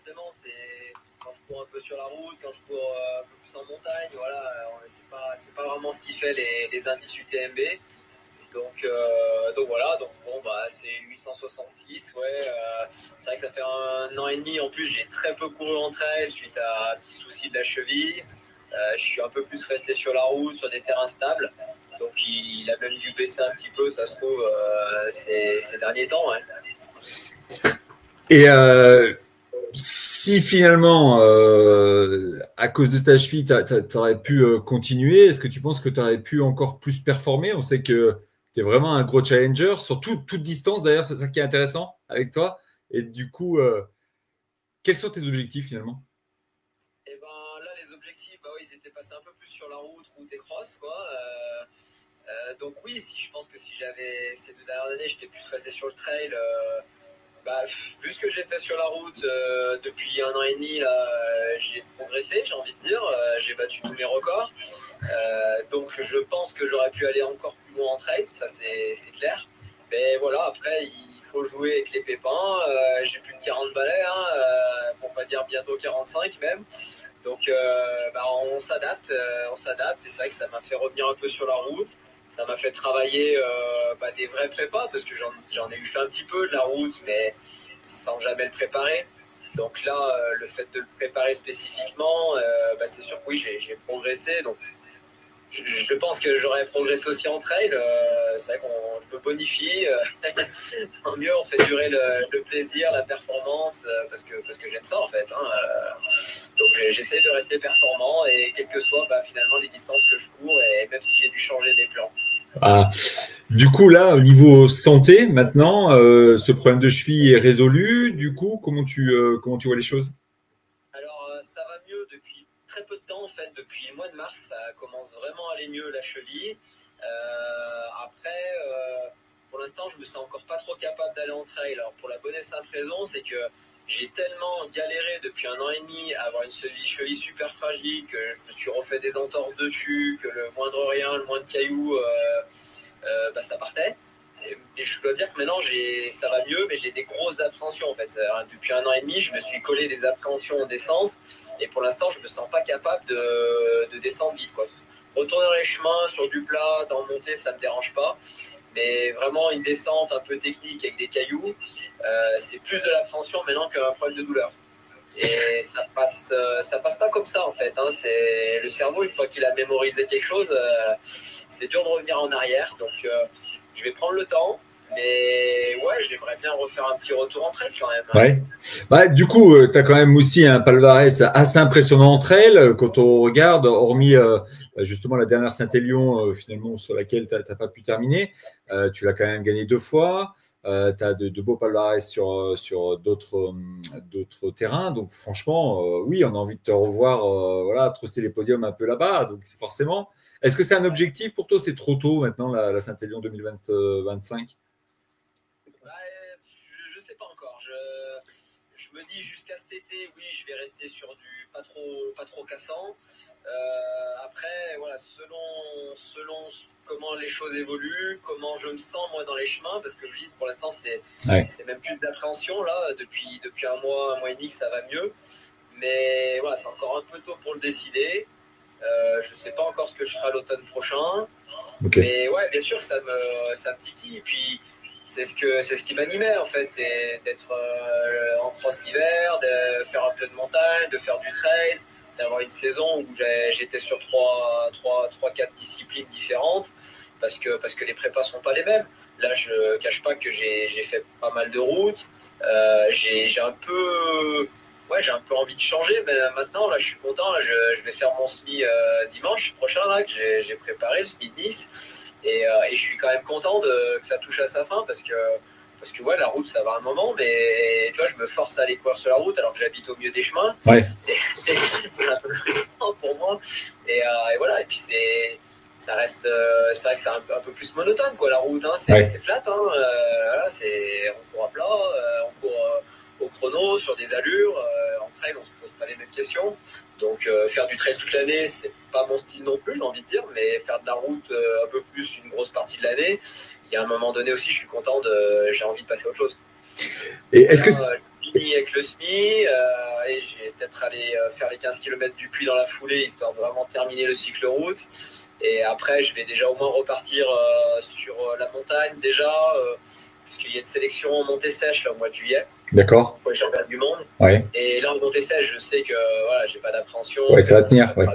forcément, c'est quand je cours un peu sur la route, quand je cours un peu plus en montagne, voilà, c'est pas vraiment ce qui fait les indices UTMB. Donc voilà, donc bon, bah, c'est 866, ouais. C'est vrai que ça fait 1 an et demi. En plus, j'ai très peu couru en trail suite à un petit souci de la cheville. Je suis un peu plus resté sur la route, sur des terrains stables. Donc il a même dû baisser un petit peu, ça se trouve, ces derniers temps. Ouais. Et si finalement, à cause de ta cheville, tu aurais pu continuer, est-ce que tu penses que tu aurais pu encore plus performer? On sait que tu es vraiment un gros challenger, sur toute distance d'ailleurs, c'est ça qui est intéressant avec toi. Et du coup, quels sont tes objectifs finalement? Et ben là, les objectifs, bah oui, ils étaient passés un peu plus sur la route et cross, quoi. Donc oui, je pense que si j'avais ces 2 dernières années, j'étais plus resté sur le trail. Bah, vu ce que j'ai fait sur la route depuis 1 an et demi, là, j'ai progressé, j'ai envie de dire. J'ai battu tous mes records. Donc je pense que j'aurais pu aller encore plus loin en trail, ça c'est clair. Mais voilà, après, il faut jouer avec les pépins. J'ai plus de 40 balais, hein, pour pas dire bientôt 45 même. Donc bah, on s'adapte. Et c'est vrai que ça m'a fait revenir un peu sur la route. Ça m'a fait travailler bah, des vrais prépas, parce que j'en ai eu fait un petit peu de la route, mais sans jamais le préparer. Donc là, le fait de le préparer spécifiquement, bah, c'est sûr que oui, j'ai progressé. Donc je pense que j'aurais progressé aussi en trail. C'est vrai qu'on je me bonifie. Tant mieux, on fait durer le plaisir, la performance, parce que j'aime ça en fait. Hein. Donc j'essaie de rester performant, et quelles que soient bah, finalement les distances que je cours, et même si j'ai dû changer mes plans. Ah, du coup, là, au niveau santé, maintenant, ce problème de cheville est résolu. Du coup, comment tu vois les choses? Alors ça va mieux depuis très peu de temps en fait, depuis le mois de mars, ça commence vraiment à aller mieux la cheville. Après, pour l'instant, je me sens encore pas trop capable d'aller en trail. Alors pour la bonne et simple raison, c'est que j'ai tellement galéré depuis 1 an et demi à avoir une cheville super fragile, que je me suis refait des entorses dessus, que le moindre rien, le moindre caillou, bah, ça partait. Et je dois dire que maintenant ça va mieux, mais j'ai des grosses appréhensions en fait. Depuis 1 an et demi, je me suis collé des appréhensions en descente, et pour l'instant, je me sens pas capable de descendre vite, quoi. Retourner dans les chemins sur du plat, dans le montée, ça me dérange pas, mais vraiment une descente un peu technique avec des cailloux, c'est plus de l'appréhension maintenant qu'un problème de douleur. Et ça passe pas comme ça en fait. Hein. C'est le cerveau, une fois qu'il a mémorisé quelque chose, c'est dur de revenir en arrière. Donc je vais prendre le temps, mais ouais, j'aimerais bien refaire un petit retour en trail quand même. Ouais. Bah, du coup, tu as quand même aussi un palmarès assez impressionnant entre elles. Quand on regarde, hormis justement la dernière Saint-Élion, finalement, sur laquelle tu n'as pas pu terminer, tu l'as quand même gagné 2 fois. Tu as de beaux palmarès sur d'autres terrains. Donc, franchement, oui, on a envie de te revoir, voilà, truster les podiums un peu là-bas. Donc, c'est forcément. Est-ce que c'est un objectif pour toi? C'est trop tôt maintenant, la Saint-Élion 2025? Bah, je sais pas encore. Je me dis jusqu'à cet été, oui, je vais rester sur du pas trop cassant. Après, voilà, selon comment les choses évoluent, comment je me sens moi dans les chemins, parce que je dis pour l'instant Ouais. c'est même plus d'appréhension là. Depuis un mois et demi que ça va mieux. Mais voilà, c'est encore un peu tôt pour le décider. Je ne sais pas encore ce que je ferai à l'automne prochain. Okay. Mais ouais, bien sûr que ça me titille. Et puis, c'est ce qui m'animait en fait, c'est d'être en cross l'hiver, de faire un peu de montagne, de faire du trail, d'avoir une saison où j'étais sur 4 disciplines différentes, parce que les prépas sont pas les mêmes. Là, je cache pas que j'ai fait pas mal de routes. J'ai un peu envie de changer, mais maintenant, là, je suis content. Là, je vais faire mon SMI dimanche prochain, là, que j'ai préparé, le SMI de Nice. Et je suis quand même content que ça touche à sa fin, parce que ouais, la route, ça va un moment, mais tu vois, je me force à aller courir sur la route alors que j'habite au milieu des chemins. Ouais. Et c'est un peu frustrant pour moi. Et voilà, et puis ça reste, c'est vrai que c'est un peu plus monotone, quoi, la route, hein, c'est flat, hein, voilà, on court à plat, on court au chrono, sur des allures, en trail, on se pose pas les mêmes questions. Donc faire du trail toute l'année, c'est pas mon style non plus, j'ai envie de dire, mais faire de la route un peu plus une grosse partie de l'année, il y a un moment donné aussi, j'ai envie de passer à autre chose. Et est-ce que fini avec le SMI et j'ai peut-être allé faire les 15 km du Puy dans la foulée, histoire de vraiment terminer le cycle route. Et après, je vais déjà au moins repartir sur la montagne déjà, puisqu'il y a une sélection en montée sèche là, au mois de juillet. D'accord. Ouais, j'ai encore du monde. Ouais. Et là, en montée sèche, je sais que voilà, j'ai pas d'appréhension. Ouais, ça va tenir. Ouais,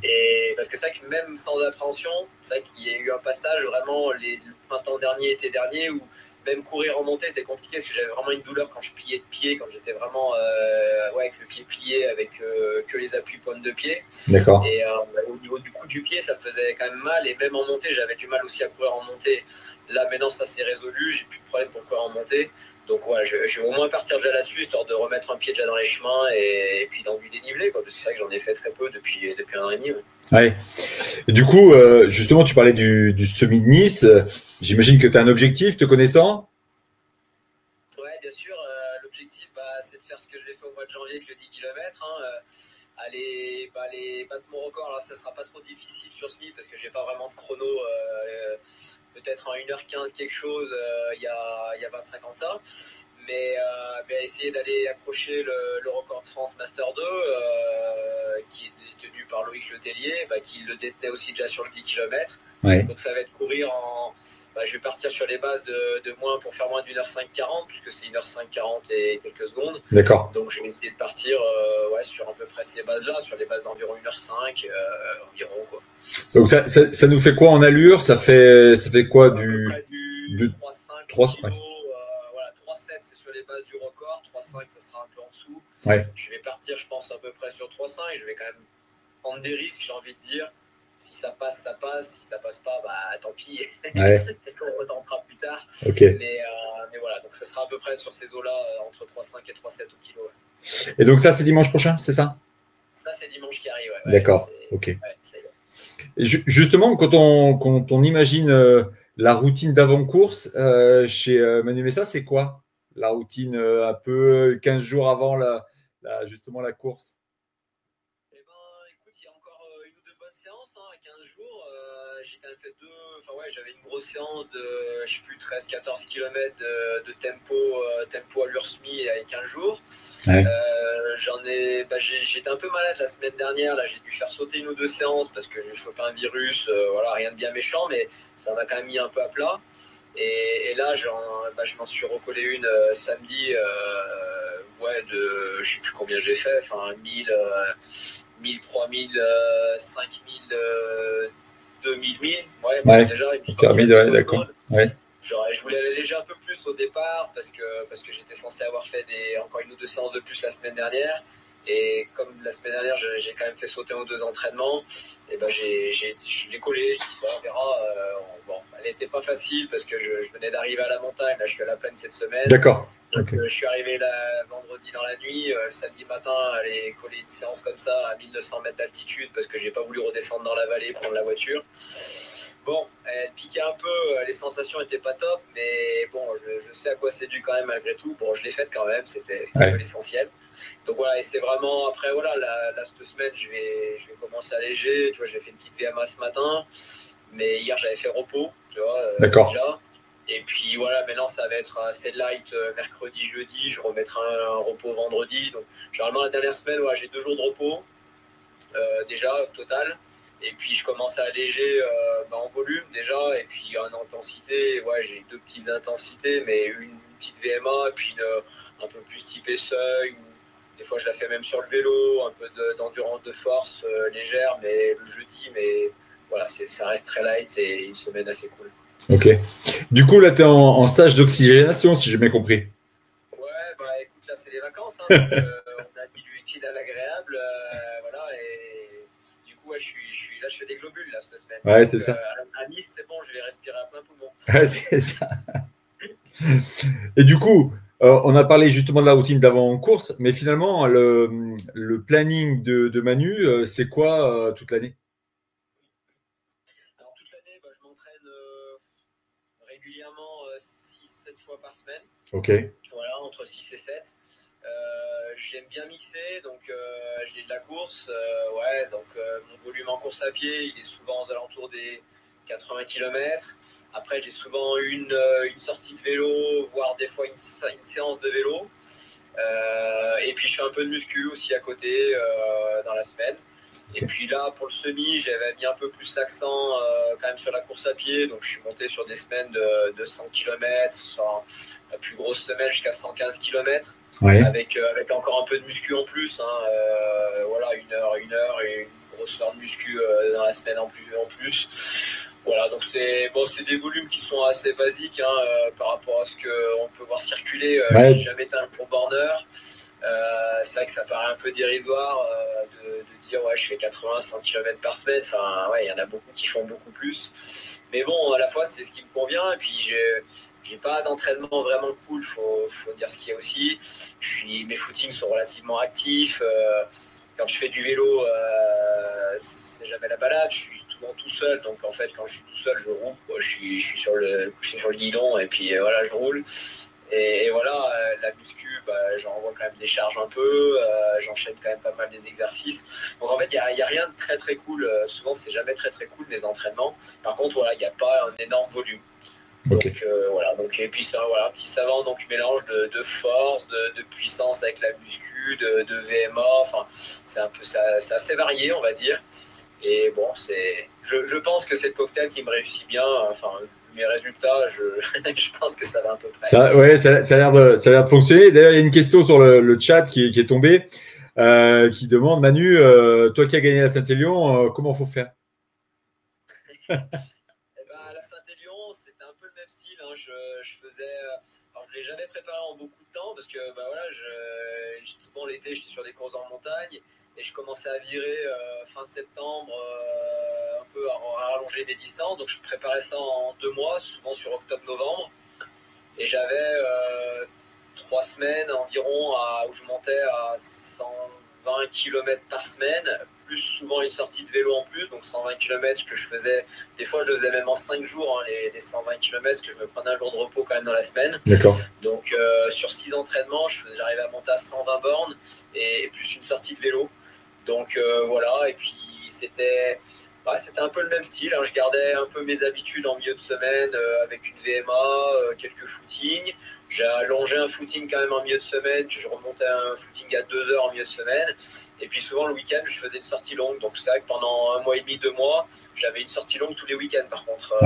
et parce que c'est vrai que même sans appréhension, c'est vrai qu'il y a eu un passage vraiment le printemps dernier, été dernier, où même courir en montée était compliqué parce que j'avais vraiment une douleur quand je pliais de pied, quand j'étais vraiment avec le pied plié, avec que les appuis pointe de pied. D'accord. Et au niveau du coup du pied, ça me faisait quand même mal. Et même en montée, j'avais du mal aussi à courir en montée. Là, maintenant, ça s'est résolu. J'ai plus de problème pour courir en montée. Donc, ouais, je vais au moins partir déjà là-dessus, histoire de remettre un pied déjà dans les chemins et puis dans du dénivelé, quoi. Parce que c'est vrai que j'en ai fait très peu depuis un an et demi. Ouais. Ouais. Et du coup, justement, tu parlais du semi de Nice. J'imagine que tu as un objectif, te connaissant? Ouais, bien sûr. L'objectif, c'est de faire ce que je vais faire au mois de janvier avec le 10 km. Aller battre mon record. Alors, ça sera pas trop difficile sur SMI parce que j'ai pas vraiment de chrono. Peut-être en 1h15 quelque chose il y a 25 ans de ça. Mais essayer d'aller accrocher le record de France Master 2 qui est détenu par Loïc Letellier, qui le détenait aussi déjà sur le 10 km. Ouais. Donc ça va être courir en... je vais partir sur les bases de moins pour faire moins d'1h5:40 puisque c'est 1h5:40 et quelques secondes. D'accord. Donc je vais essayer de partir sur à peu près ces bases-là, sur les bases d'environ 1h05 environ, quoi. Donc ça nous fait quoi en allure? Ça fait quoi du 3,5 3 kg, voilà, 3,7 c'est sur les bases du record, 3,5 ça sera un peu en dessous. Ouais. Je vais partir, je pense, à peu près sur 3,5. Je vais quand même prendre des risques, j'ai envie de dire. Si ça passe, ça passe. Si ça passe pas, tant pis. Ouais. Peut-être qu'on retentera plus tard. Okay. Mais voilà, donc ça sera à peu près sur ces eaux-là, entre 3,5 et 3,7 au kilo. Ouais. Et donc ça, c'est dimanche prochain, c'est ça? Ça, c'est dimanche qui arrive. Ouais. D'accord, ok. Ouais, et justement, quand on imagine la routine d'avant-course chez Manu Messa, c'est quoi la routine un peu 15 jours avant justement la course? Écoute, il y a encore une ou deux bonnes séances, 15 jours. J'ai quand même fait j'avais une grosse séance de, je sais plus, 13-14 km de tempo allure SMI il y a 15 jours. Ouais. J'étais un peu malade la semaine dernière. Là, j'ai dû faire sauter une ou deux séances parce que j'ai chopé un virus. Rien de bien méchant, mais ça m'a quand même mis un peu à plat. Et là, je m'en suis recollé une samedi, je sais plus combien j'ai fait, 1000, 3000, 5000, 2000, 1000. Ouais. Déjà, d'accord. Ouais. Je voulais aller léger un peu plus au départ parce que j'étais censé avoir fait encore une ou deux séances de plus la semaine dernière. Et comme la semaine dernière, j'ai quand même fait sauter en 2 entraînements, et je l'ai collé. Je dis, on verra. Elle n'était pas facile parce que je venais d'arriver à la montagne. Là, je suis à la plaine cette semaine. D'accord. Donc, je suis arrivé vendredi dans la nuit. Le samedi matin, aller coller une séance comme ça à 1900 mètres d'altitude parce que j'ai pas voulu redescendre dans la vallée, prendre la voiture. Bon, elle piquait un peu, les sensations n'étaient pas top, mais bon, je sais à quoi c'est dû quand même malgré tout. Bon, je l'ai faite quand même, c'était un peu l'essentiel. Donc voilà, et c'est vraiment, après voilà, cette semaine, je vais commencer à léger. Tu vois, j'ai fait une petite VMA ce matin, mais hier j'avais fait repos, tu vois, déjà. Et puis voilà, maintenant ça va être assez light mercredi, jeudi, je remettrai un repos vendredi. Donc généralement la dernière semaine, j'ai 2 jours de repos déjà au total. Et puis je commence à alléger en volume déjà, et puis en intensité, j'ai 2 petites intensités, mais une petite VMA, et puis un peu plus typée seuil. Des fois je la fais même sur le vélo, un peu d'endurance de force légère, mais le jeudi, mais voilà, ça reste très light et une semaine assez cool. Ok. Du coup, là, tu es en stage d'oxygénation, si j'ai bien compris. Ouais, écoute, là, c'est les vacances. Donc, on a mis l'utile à l'agréable. Voilà, et du coup, je fais des globules là, cette semaine. Ouais, donc, c'est ça. À Nice, c'est bon, je vais respirer à plein poumon. Ouais, c'est ça. Et du coup, on a parlé justement de la routine d'avant-course, mais finalement, le planning de Manu, c'est quoi toute l'année? Alors, toute l'année, je m'entraîne régulièrement 6-7 fois par semaine. Ok. Voilà, entre 6 et 7. J'aime bien mixer, donc j'ai de la course. Donc mon volume en course à pied, il est souvent aux alentours des 80 km. Après, j'ai souvent une sortie de vélo, voire des fois une séance de vélo. Et puis je fais un peu de muscu aussi à côté dans la semaine. Et puis là, pour le semi, j'avais mis un peu plus l'accent quand même sur la course à pied. Donc je suis monté sur des semaines de 100 km, sur la plus grosse semaine jusqu'à 115 km. Ouais. Avec encore un peu de muscu en plus. Voilà, une heure et une grosse heure de muscu dans la semaine en plus. Voilà, donc c'est des volumes qui sont assez basiques par rapport à ce qu'on peut voir circuler. Ouais. J'ai jamais été un gros burner. C'est vrai que ça paraît un peu dérisoire de dire ouais je fais 80-100 km par semaine. Enfin ouais, il y en a beaucoup qui font beaucoup plus. Mais bon, à la fois c'est ce qui me convient. Et puis j'ai pas d'entraînement vraiment cool, faut dire ce qu'il y a aussi. Mes footings sont relativement actifs. Quand je fais du vélo, c'est jamais la balade. Je suis souvent tout seul. Donc en fait, quand je suis tout seul, je roule. Je suis couché sur le guidon et puis voilà, je roule. Et voilà, la muscu, j'en envoie quand même des charges un peu, j'enchaîne quand même pas mal des exercices. Donc en fait, il n'y a rien de très très cool. Souvent, c'est jamais très très cool les entraînements. Par contre, voilà, il n'y a pas un énorme volume. Donc Okay. voilà, et puis ça, voilà, petit savant, donc mélange de force, de puissance avec la muscu, de VMA. Enfin, c'est assez varié, on va dire. Et bon, je pense que c'est le cocktail qui me réussit bien. Enfin, mes résultats, je pense que ça va à peu près. Ouais, ça a l'air de fonctionner. D'ailleurs, il y a une question sur le chat qui est tombée, qui demande, Manu, toi qui as gagné la Saint-Élion, comment faut faire? La Saint-Élion, c'était un peu le même style. Je faisais. Alors, je ne l'ai jamais préparé en beaucoup de temps parce que voilà, souvent l'été, j'étais sur des courses en montagne et je commençais à virer fin septembre, un peu à rallonger mes distances. Donc, je préparais ça en 2 mois, souvent sur octobre-novembre. Et j'avais 3 semaines environ où je montais à 120 km par semaine, plus souvent une sortie de vélo en plus, donc 120 km que je faisais. Des fois, je le faisais même en 5 jours, les 120 km, que je me prenais un jour de repos quand même dans la semaine. D'accord. Donc, sur 6 entraînements, j'arrivais à monter à 120 bornes et plus une sortie de vélo. Donc, voilà. Et puis, c'était un peu le même style. Je gardais un peu mes habitudes en milieu de semaine avec une VMA, quelques footings. J'ai allongé un footing quand même en milieu de semaine, puis je remontais un footing à 2 heures en milieu de semaine. Et puis souvent le week-end, je faisais une sortie longue. Donc c'est vrai que pendant 1 mois et demi, 2 mois, j'avais une sortie longue tous les week-ends par contre,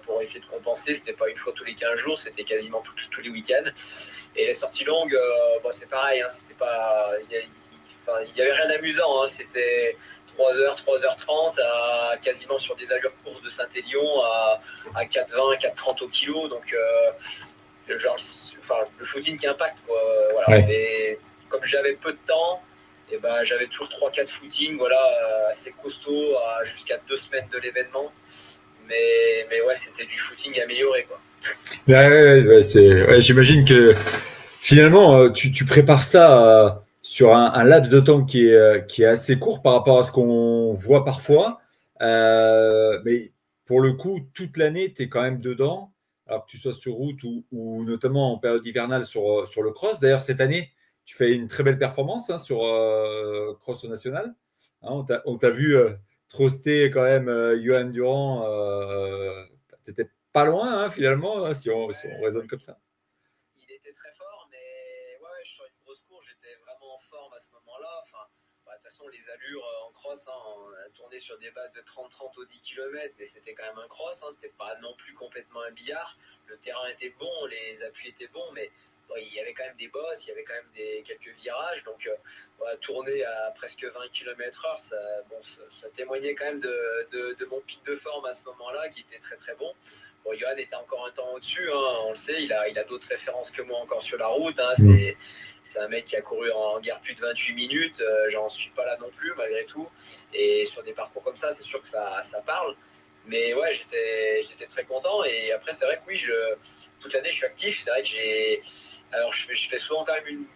pour essayer de compenser. C'était pas une fois tous les 15 jours, c'était quasiment tous les week-ends. Et les sorties longues, c'est pareil, c'était pas. Il n'y avait rien d'amusant, c'était 3h, 3h30, quasiment sur des allures courses de Saint-Élion à 4,20, 4,30 au kilo. Donc, le footing qui impacte. Voilà. Ouais. Mais comme j'avais peu de temps, j'avais toujours 3-4 footings assez costauds jusqu'à 2 semaines de l'événement. Mais ouais, c'était du footing amélioré, quoi. Ouais, j'imagine que finalement, tu prépares ça sur un laps de temps qui est assez court par rapport à ce qu'on voit parfois. Mais pour le coup, toute l'année, tu es quand même dedans, alors que tu sois sur route ou notamment en période hivernale sur le cross. D'ailleurs, cette année, tu fais une très belle performance sur cross national. On t'a vu troster quand même Johan Durand. Tu n'étais pas loin, finalement, si on raisonne comme ça. Il était très fort, mais ouais, sur une grosse course, j'étais vraiment en forme à ce moment-là. Enfin, de toute façon, les allures en cross, on a tourné sur des bases de 30-30 au 10 km, mais c'était quand même un cross, c'était pas non plus complètement un billard. Le terrain était bon, les appuis étaient bons, mais il y avait quand même des bosses, il y avait quand même quelques virages. Donc, tourner à presque 20 km/h, ça témoignait quand même de mon pic de forme à ce moment-là, qui était très très bon. Bon, Johan était encore un temps au-dessus, on le sait, il a d'autres références que moi encore sur la route. C'est un mec qui a couru en guère plus de 28 minutes, j'en suis pas là non plus malgré tout. Et sur des parcours comme ça, c'est sûr que ça parle. Mais ouais, j'étais très content. Et après, c'est vrai que oui, toute l'année, je suis actif. C'est vrai que je fais souvent quand même une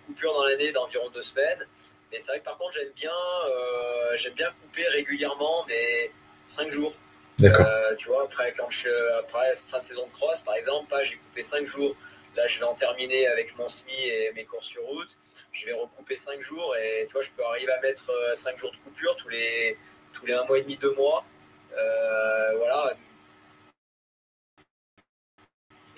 coupure dans l'année d'environ 2 semaines. Mais c'est vrai que par contre, j'aime bien couper régulièrement, mais 5 jours. D'accord. Tu vois, après fin de saison de cross, par exemple, j'ai coupé 5 jours. Là, je vais en terminer avec mon SMI et mes courses sur route. Je vais recouper 5 jours et tu vois, je peux arriver à mettre 5 jours de coupure tous les 1 mois et demi, 2 mois. Voilà.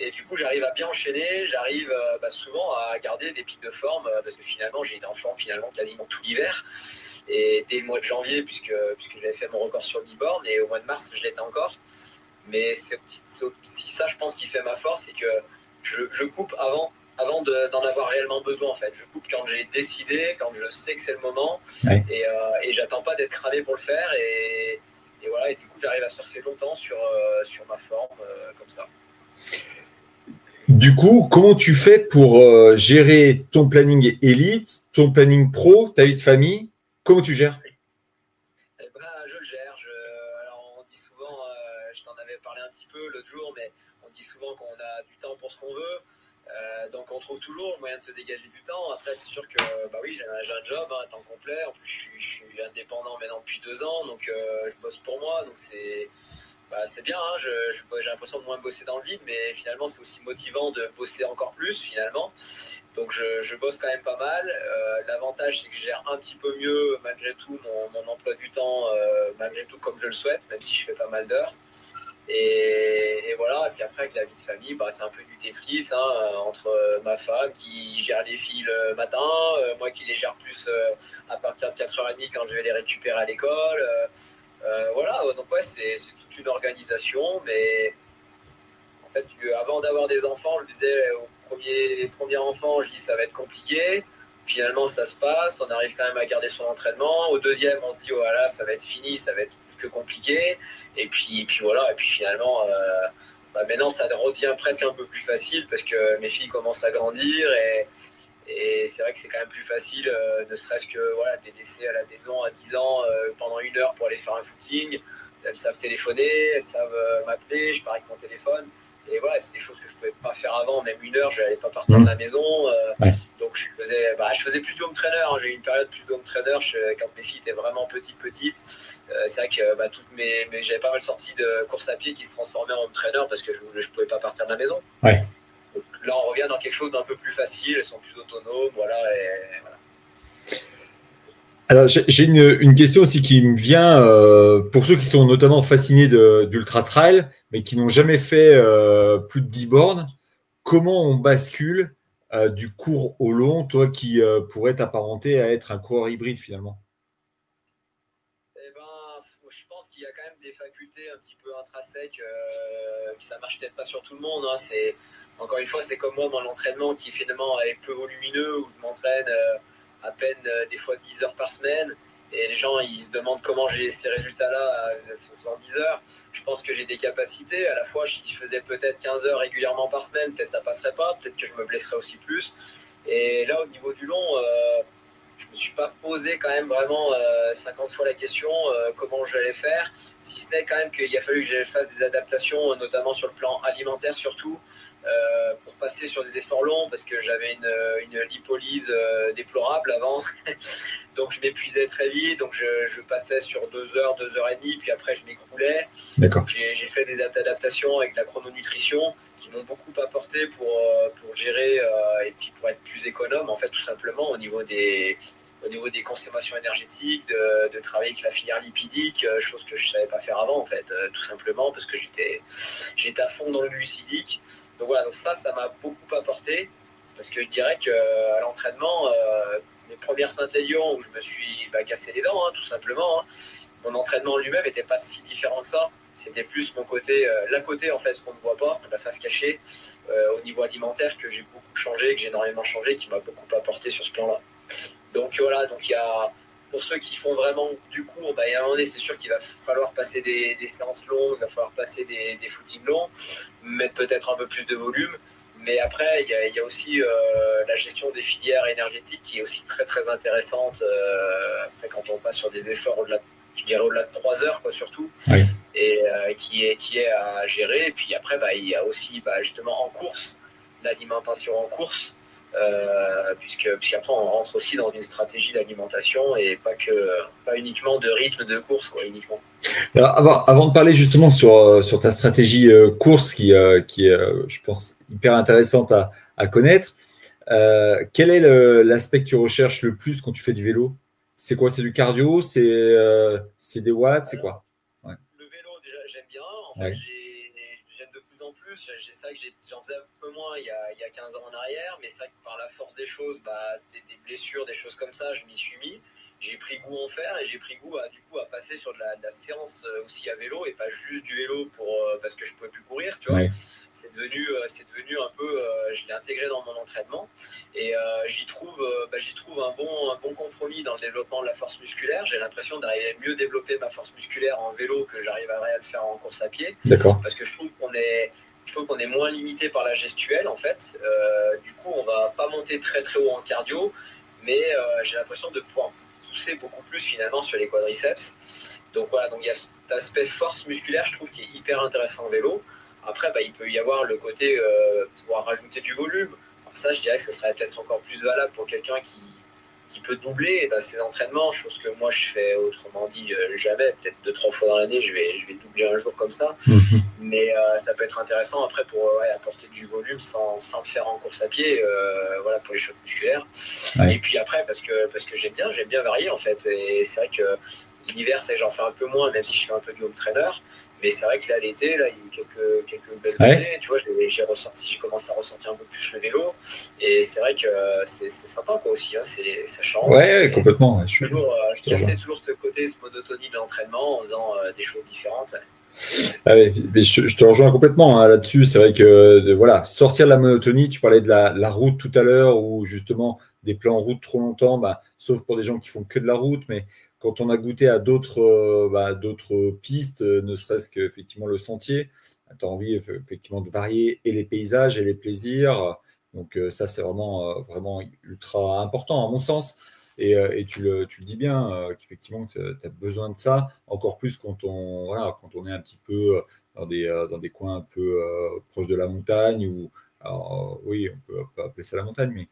Et du coup, j'arrive à bien enchaîner. J'arrive souvent à garder des pics de forme parce que finalement, j'ai été en forme finalement quasiment tout l'hiver. Et dès le mois de janvier, puisque j'avais fait mon record sur le 10 bornes, et au mois de mars, je l'étais encore. Mais c'est aussi ça, je pense, qui fait ma force, c'est que je coupe avant d'en avoir réellement besoin, en fait. Je coupe quand j'ai décidé, quand je sais que c'est le moment, Ouais. et j'attends pas d'être cramé pour le faire. Et voilà, et du coup, j'arrive à surfer longtemps sur ma forme, comme ça. Du coup, comment tu fais pour gérer ton planning élite, ton planning pro, ta vie de famille? Comment tu gères? Eh ben, je le gère. Alors, on dit souvent, je t'en avais parlé un petit peu l'autre jour, mais on dit souvent qu'on a du temps pour ce qu'on veut. Donc, on trouve toujours moyen de se dégager du temps. Après, c'est sûr que oui, j'ai un job à temps complet. En plus, je suis indépendant maintenant depuis 2 ans, donc je bosse pour moi. Donc, c'est bien, hein, j'ai l'impression de moins bosser dans le vide, mais finalement, c'est aussi motivant de bosser encore plus, finalement. Donc je bosse quand même pas mal. L'avantage, c'est que je gère un petit peu mieux malgré tout mon emploi du temps, malgré tout comme je le souhaite, même si je fais pas mal d'heures. Et voilà, et puis après avec la vie de famille, c'est un peu du Tetris, hein, entre ma femme qui gère les filles le matin, moi qui les gère plus à partir de 4h30 quand je vais les récupérer à l'école. Voilà, donc ouais, c'est toute une organisation, mais en fait, avant d'avoir des enfants, je disais au premier enfant, je dis ça va être compliqué. Finalement, ça se passe, on arrive quand même à garder son entraînement. Au deuxième, on se dit voilà, ça va être fini, ça va être plus que compliqué. Et puis voilà, et puis finalement, maintenant, ça devient presque un peu plus facile parce que mes filles commencent à grandir et c'est vrai que c'est quand même plus facile, ne serait-ce que voilà, de les laisser à la maison à 10 ans pendant 1 heure pour aller faire un footing. Elles savent téléphoner, elles savent m'appeler, je pars avec mon téléphone. Et voilà, c'est des choses que je ne pouvais pas faire avant. Même 1 heure, je n'allais pas partir de la maison. Ouais. Donc, je faisais plus de home trainer. Hein. J'ai eu une période plus de home trainer quand mes filles étaient vraiment petites. C'est vrai que j'avais pas mal sorti de course à pied qui se transformait en home trainer parce que je ne pouvais pas partir de la maison. Ouais. Donc, là, on revient dans quelque chose d'un peu plus facile. Elles sont plus autonomes. Voilà. Alors, j'ai une question aussi qui me vient pour ceux qui sont notamment fascinés d'ultra trail, mais qui n'ont jamais fait plus de 10 bornes. Comment on bascule du court au long, toi qui pourrais t'apparenter à être un coureur hybride finalement? Je pense qu'il y a quand même des facultés un petit peu intrinsèques, que ça marche peut-être pas sur tout le monde. Hein. Encore une fois, c'est comme moi, mon entraînement qui finalement est peu volumineux, où je m'entraîne à peine des fois 10 heures par semaine. Et les gens, ils se demandent comment j'ai ces résultats-là en faisant 10 heures. Je pense que j'ai des capacités. À la fois, si je faisais peut-être 15 heures régulièrement par semaine, peut-être ça passerait pas. Peut-être que je me blesserais aussi plus. Et là, au niveau du long, je ne me suis pas posé quand même vraiment 50 fois la question comment j'allais faire, si ce n'est quand même qu'il a fallu que je fasse des adaptations, notamment sur le plan alimentaire surtout, pour passer sur des efforts longs, parce que j'avais une lipolyse déplorable avant. Donc je m'épuisais très vite, donc je passais sur 2 heures, 2 heures et demie, puis après je m'écroulais. D'accord. J'ai fait des adaptations avec la chrononutrition qui m'ont beaucoup apporté pour gérer et puis pour être plus économe, en fait, tout simplement au niveau des consommations énergétiques, de travailler avec la filière lipidique, chose que je ne savais pas faire avant, en fait, tout simplement parce que j'étais à fond dans le glucidique. Donc voilà, donc ça m'a beaucoup apporté parce que je dirais qu'à l'entraînement, mes premières Saint-Élion où je me suis cassé les dents, hein, tout simplement, hein, mon entraînement lui-même n'était pas si différent que ça. C'était plus mon côté, en fait, ce qu'on ne voit pas, la face cachée, au niveau alimentaire, que j'ai beaucoup changé, que j'ai énormément changé, qui m'a beaucoup apporté sur ce plan-là. Donc voilà, donc il y a, pour ceux qui font vraiment du court, il y a un moment donné, c'est sûr qu'il va falloir passer des séances longues, il va falloir passer des footings longs, mettre peut-être un peu plus de volume. Mais après, il y a aussi la gestion des filières énergétiques qui est aussi très très intéressante. Après, quand on passe sur des efforts au-delà de 3 heures, quoi, surtout, Oui. Et qui est à gérer. Et puis après, il y a aussi justement en course, l'alimentation en course, puisqu'après on rentre aussi dans une stratégie d'alimentation et pas uniquement de rythme de course, quoi, uniquement. Alors, avant de parler justement sur ta stratégie course qui est, je pense, hyper intéressante à connaître, quel est l'aspect que tu recherches le plus quand tu fais du vélo? C'est quoi? C'est du cardio? C'est des watts? C'est quoi? Le vélo, déjà, j'aime bien. En fait, Ouais. j'aime de plus en plus. plus. C'est vrai que j'en faisais un peu moins il y a 15 ans en arrière, mais c'est vrai que par la force des choses, des blessures, des choses comme ça, je m'y suis mis. J'ai pris goût en faire et j'ai pris goût à passer sur de la séance aussi à vélo et pas juste du vélo parce que je pouvais plus courir, tu vois. Ouais. C'est devenu un peu, je l'ai intégré dans mon entraînement et j'y trouve un bon compromis dans le développement de la force musculaire. J'ai l'impression d'arriver à mieux développer ma force musculaire en vélo que j'arriverai à le faire en course à pied. D'accord. Parce que je trouve qu'on est moins limité par la gestuelle en fait. Du coup, on va pas monter très très haut en cardio, mais j'ai l'impression de pouvoir pousser beaucoup plus finalement sur les quadriceps. Donc voilà, donc il y a cet aspect force musculaire, je trouve, qui est hyper intéressant en vélo. Après, il peut y avoir le côté pouvoir rajouter du volume. Alors ça, je dirais que ce serait peut-être encore plus valable pour quelqu'un qui peut doubler ses entraînements, chose que moi je fais autrement dit jamais, peut-être 2-3 fois dans l'année, je vais doubler un jour comme ça. Mais ça peut être intéressant après pour apporter du volume sans le faire en course à pied, voilà, pour les chocs musculaires. Ouais. Et puis après, parce que j'aime bien varier en fait. Et c'est vrai que l'hiver, c'est que j'en fais un peu moins, même si je fais un peu du home trainer. Mais c'est vrai que là, l'été, là, il y a eu quelques belles journées. Tu vois, j'ai commencé à ressortir un peu plus le vélo. Et c'est vrai que c'est sympa, quoi, aussi. Hein, ça change. Ouais, complètement. Ouais, je cassais toujours ce côté, ce monotonie de l'entraînement en faisant des choses différentes. Ah ouais, mais je te rejoins complètement hein, là-dessus. C'est vrai que voilà, sortir de la monotonie, tu parlais de la route tout à l'heure, ou justement des plans route trop longtemps, sauf pour des gens qui font que de la route, mais quand on a goûté à d'autres pistes, ne serait-ce qu'effectivement le sentier, tu as envie effectivement de varier et les paysages et les plaisirs. Donc ça, c'est vraiment ultra important à mon sens. Et tu le dis bien, qu'effectivement, tu as besoin de ça, encore plus quand on est un petit peu dans des coins un peu proches de la montagne, ou alors, oui, on peut appeler ça la montagne, mais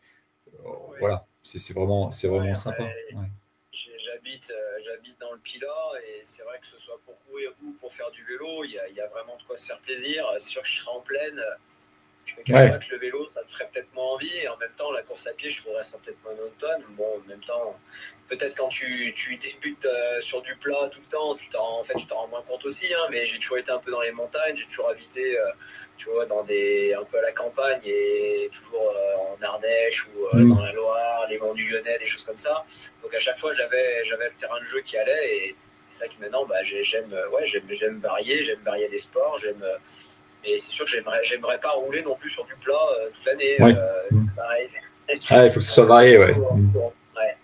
voilà, c'est vraiment sympa. Ouais. J'habite dans le Pilat et c'est vrai que ce soit pour courir ou pour faire du vélo, il y a vraiment de quoi se faire plaisir. C'est sûr que je serai en plaine. Je ne me cache pas que le vélo, ça me ferait peut-être moins envie. Et en même temps, la course à pied, je trouverais ça peut-être monotone. Bon, en même temps, peut-être quand tu débutes sur du plat tout le temps, tu t'en rends moins compte aussi. Hein, mais j'ai toujours été un peu dans les montagnes. J'ai toujours habité, tu vois, un peu à la campagne et toujours en Ardèche ou dans la Loire, les Monts du Lyonnais, des choses comme ça. Donc à chaque fois, j'avais le terrain de jeu qui allait. Et c'est vrai que maintenant, j'aime varier les sports. Et c'est sûr que j'aimerais pas rouler non plus sur du plat toute l'année. C'est pareil. Il faut que ce soit varié. Ouais. Ouais.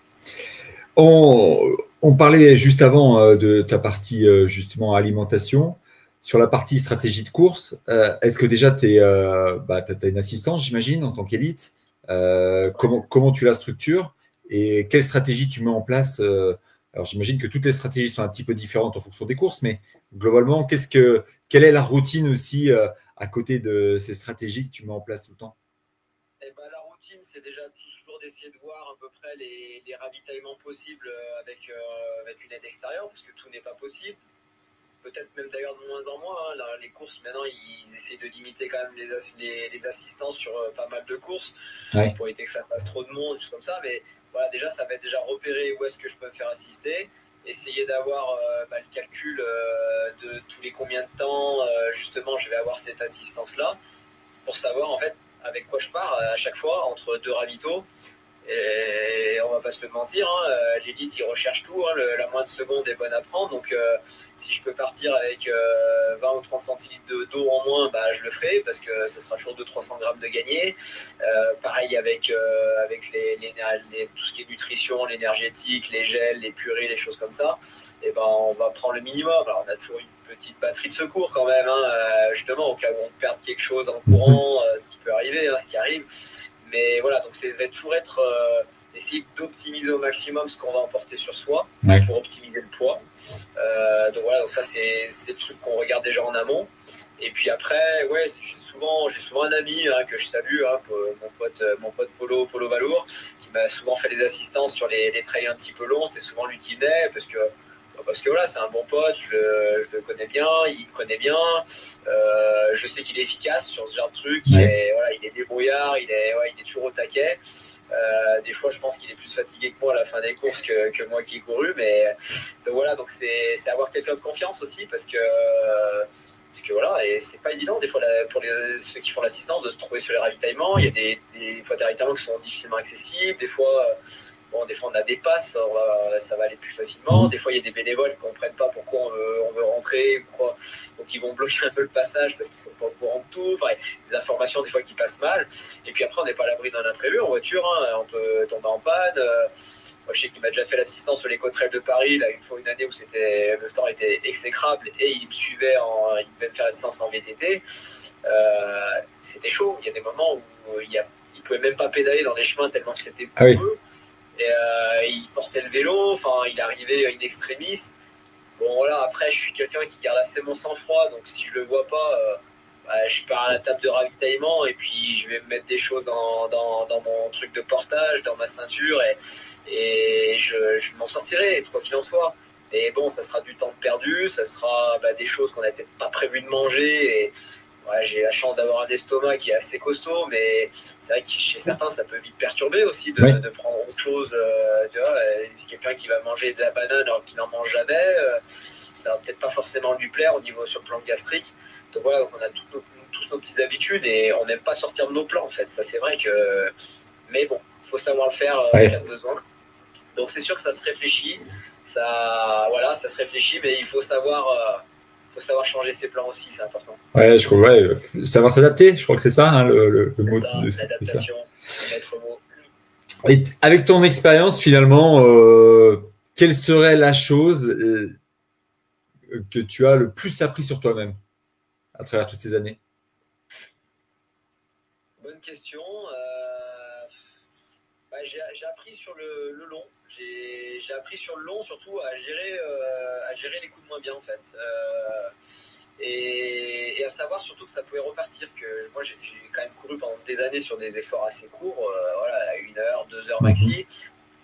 On parlait juste avant de ta partie justement alimentation. Sur la partie stratégie de course, est-ce que déjà tu as une assistance, j'imagine, en tant qu'élite? Comment tu la structures et quelle stratégie tu mets en place? Alors j'imagine que toutes les stratégies sont un petit peu différentes en fonction des courses, mais globalement, quelle est la routine aussi à côté de ces stratégies que tu mets en place tout le temps? La routine, c'est déjà toujours d'essayer de voir à peu près les ravitaillements possibles avec une aide extérieure, parce que tout n'est pas possible. Peut-être même d'ailleurs de moins en moins. Hein. Là, les courses, maintenant, ils essaient de limiter quand même les assistances sur pas mal de courses pour éviter que ça fasse trop de monde, des choses comme ça. Mais voilà, déjà, ça va être déjà repérer où est-ce que je peux me faire assister. Essayer d'avoir le calcul de tous les combien de temps, justement, je vais avoir cette assistance-là pour savoir, en fait, avec quoi je pars à chaque fois entre deux ravitaux. Et on va pas se le mentir, hein, l'élite, il recherche tout, hein, la moindre seconde est bonne à prendre. Donc, si je peux partir avec 20 ou 30 centilitres d'eau en moins, je le ferai parce que ce sera toujours 200-300 grammes de gagné. Pareil avec tout ce qui est nutrition, l'énergétique, les gels, les purées, les choses comme ça. Et on va prendre le minimum. Alors, on a toujours une petite batterie de secours quand même, hein, justement, au cas où on perd quelque chose en courant, ce qui peut arriver, hein, ce qui arrive. Mais voilà, donc c'est toujours essayer d'optimiser au maximum ce qu'on va emporter sur soi pour optimiser le poids. Donc voilà, donc ça c'est le truc qu'on regarde déjà en amont. Et puis après, j'ai souvent un ami que je salue, mon pote Polo Valour, qui m'a souvent fait des assistances sur les trails un petit peu longs. C'était souvent lui qui venait parce que voilà, c'est un bon pote, je le connais bien, il me connaît bien, je sais qu'il est efficace sur ce genre de truc, il est débrouillard, il est toujours au taquet. Des fois, je pense qu'il est plus fatigué que moi à la fin des courses que moi qui ai couru, mais donc voilà, donc c'est avoir quelqu'un de confiance aussi, parce que Parce que voilà, et c'est pas évident des fois pour ceux qui font l'assistance de se trouver sur les ravitaillements. Il y a des ravitaillements qui sont difficilement accessibles. Des fois, des fois on a des passes, ça va aller plus facilement. Des fois, il y a des bénévoles qui ne comprennent pas pourquoi on veut rentrer, donc ils vont bloquer un peu le passage parce qu'ils ne sont pas au courant de tout. Enfin, des informations des fois qui passent mal. Et puis après, on n'est pas à l'abri d'un imprévu en voiture. On peut tomber en panne. Moi, je sais qu'il m'a déjà fait l'assistance sur les côtes de Paris, là, une année où le temps était exécrable et il me suivait, il devait me faire l'assistance en VTT. C'était chaud. Il y a des moments où il ne pouvait même pas pédaler dans les chemins tellement que c'était boueux. Et il portait le vélo, il arrivait in extremis. Bon, voilà, après, je suis quelqu'un qui garde assez mon sang-froid, donc si je le vois pas, je pars à la table de ravitaillement et puis je vais me mettre des choses dans mon truc de portage, dans ma ceinture et je m'en sortirai, quoi qu'il en soit. Et bon, ça sera du temps perdu, ça sera des choses qu'on n'a peut-être pas prévu de manger. Et j'ai la chance d'avoir un estomac qui est assez costaud, mais c'est vrai que chez certains, ça peut vite perturber aussi de prendre autre chose. Tu vois, quelqu'un qui va manger de la banane alors qu'il n'en mange jamais, ça va peut-être pas forcément lui plaire sur le plan gastrique. Donc voilà, on a tous nos petites habitudes et on n'aime pas sortir de nos plans en fait. Ça c'est vrai que, mais bon, il faut savoir le faire en cas de besoin. Donc c'est sûr que ça se réfléchit, ça se réfléchit, mais il faut savoir changer ses plans aussi, c'est important. Ouais, je crois, savoir s'adapter, je crois que c'est ça, le mot. C'est l'adaptation, le maître mot. Et avec ton expérience, finalement, quelle serait la chose que tu as le plus appris sur toi-même à travers toutes ces années? Bonne question. J'ai appris sur le long. J'ai appris sur le long, surtout à gérer les coups de moins bien, en fait. Et à savoir surtout que ça pouvait repartir. Parce que moi, j'ai quand même couru pendant des années sur des efforts assez courts, à 1 heure, 2 heures maxi.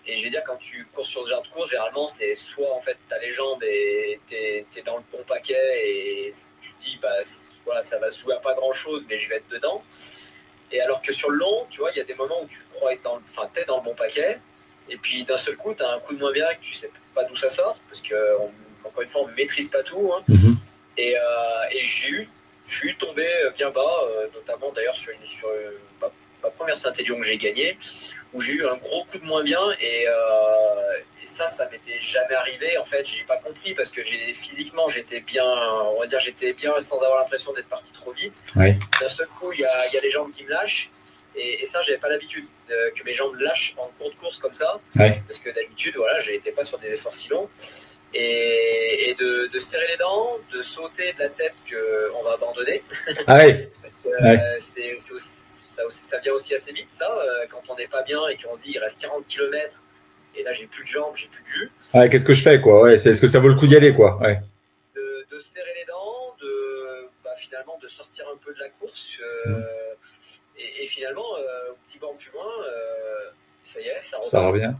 Et je veux dire, quand tu cours sur ce genre de course, généralement, c'est soit en fait, tu as les jambes et tu es dans le bon paquet et tu te dis, ça va se jouer à pas grand-chose, mais je vais être dedans. Et alors que sur le long, tu vois, il y a des moments où tu crois être t'es dans le bon paquet, et puis d'un seul coup, tu as un coup de moins bien et que tu sais pas d'où ça sort, parce que, encore une fois, on ne maîtrise pas tout. Hein. Et je suis tombé bien bas, notamment d'ailleurs sur ma première Saint-Élion que j'ai gagnée, où j'ai eu un gros coup de moins bien, et ça m'était jamais arrivé. En fait, j'ai pas compris parce que physiquement, j'étais bien, on va dire, j'étais bien sans avoir l'impression d'être parti trop vite. D'un seul coup, il y a les jambes qui me lâchent, et ça, j'avais pas l'habitude que mes jambes lâchent en cours de course comme ça, parce que d'habitude, voilà, j'étais pas sur des efforts si longs. Et de serrer les dents, de sauter de la tête qu'on va abandonner. Ça vient aussi assez vite, ça, quand on n'est pas bien et qu'on se dit il reste 40 km et là j'ai plus de jambes, j'ai plus de jus. Qu'est-ce que je fais, quoi? Est-ce que ça vaut le coup d'y aller, quoi? De serrer les dents, finalement de sortir un peu de la course et finalement, au petit bord plus loin, ça y est, ça revient.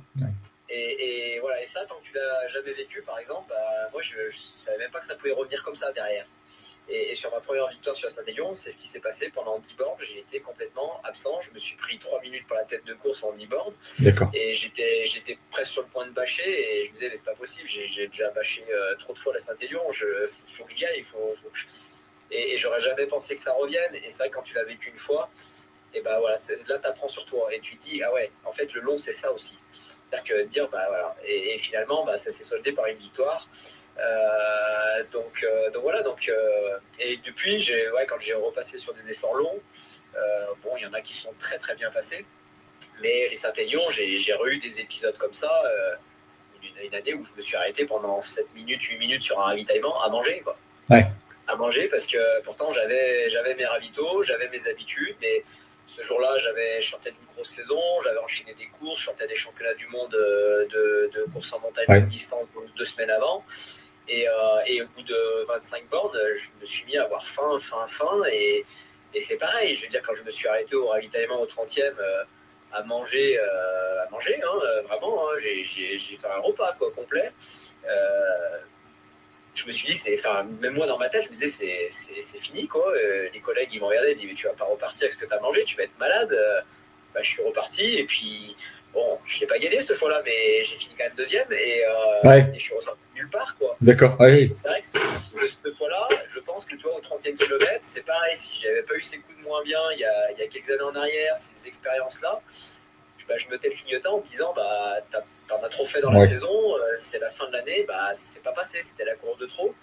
Et voilà, et ça, tant que tu l'as jamais vécu, par exemple, moi je savais même pas que ça pouvait revenir comme ça derrière. Et sur ma première victoire sur Saint-Élion, c'est ce qui s'est passé pendant 10 bornes. J'ai été complètement absent. Je me suis pris 3 minutes par la tête de course en 10 bornes. Et j'étais presque sur le point de bâcher. Et je me disais, mais c'est pas possible. J'ai déjà bâché trop de fois la Saint-Élion. Faut que j'y aille. Et j'aurais jamais pensé que ça revienne. Et c'est vrai, quand tu l'as vécu une fois, et voilà, là, tu apprends sur toi. Et tu te dis, ah ouais, en fait, le long, c'est ça aussi. C'est-à-dire que dire, voilà. Et finalement, ça s'est soldé par une victoire. Donc voilà. Et depuis, quand j'ai repassé sur des efforts longs, il y en a qui sont très très bien passés. Mais les Saint-Élion, j'ai eu des épisodes comme ça. Une année où je me suis arrêté pendant 7 minutes, 8 minutes sur un ravitaillement à manger, quoi. À manger, parce que pourtant j'avais mes ravitaux, j'avais mes habitudes, mais ce jour-là, je sortais d'une grosse saison, j'avais enchaîné des courses, je sortais des championnats du monde de course en montagne de distance 2 semaines avant. Et au bout de 25 bornes, je me suis mis à avoir faim. Et c'est pareil, je veux dire, quand je me suis arrêté au ravitaillement au 30e à manger, vraiment, hein, j'ai fait un repas complet. Je me suis dit, même moi dans ma tête, je me disais, c'est fini, quoi. Les collègues, ils m'ont regardé, ils me disent, mais tu vas pas repartir avec ce que tu as mangé, tu vas être malade. Je suis reparti, et puis, bon, je l'ai pas gagné cette fois-là, mais j'ai fini quand même 2e, et je suis ressorti nulle part, quoi. D'accord. C'est vrai que cette fois-là, je pense que, tu vois, au 30e, 50e kilomètre, c'est pareil, si j'avais pas eu ces coups de moins bien il y a quelques années en arrière, ces expériences-là, bah, je me tais le clignotant en me disant bah, t'en as trop fait dans la saison, c'est la fin de l'année, bah, c'est pas passé, c'était la course de trop.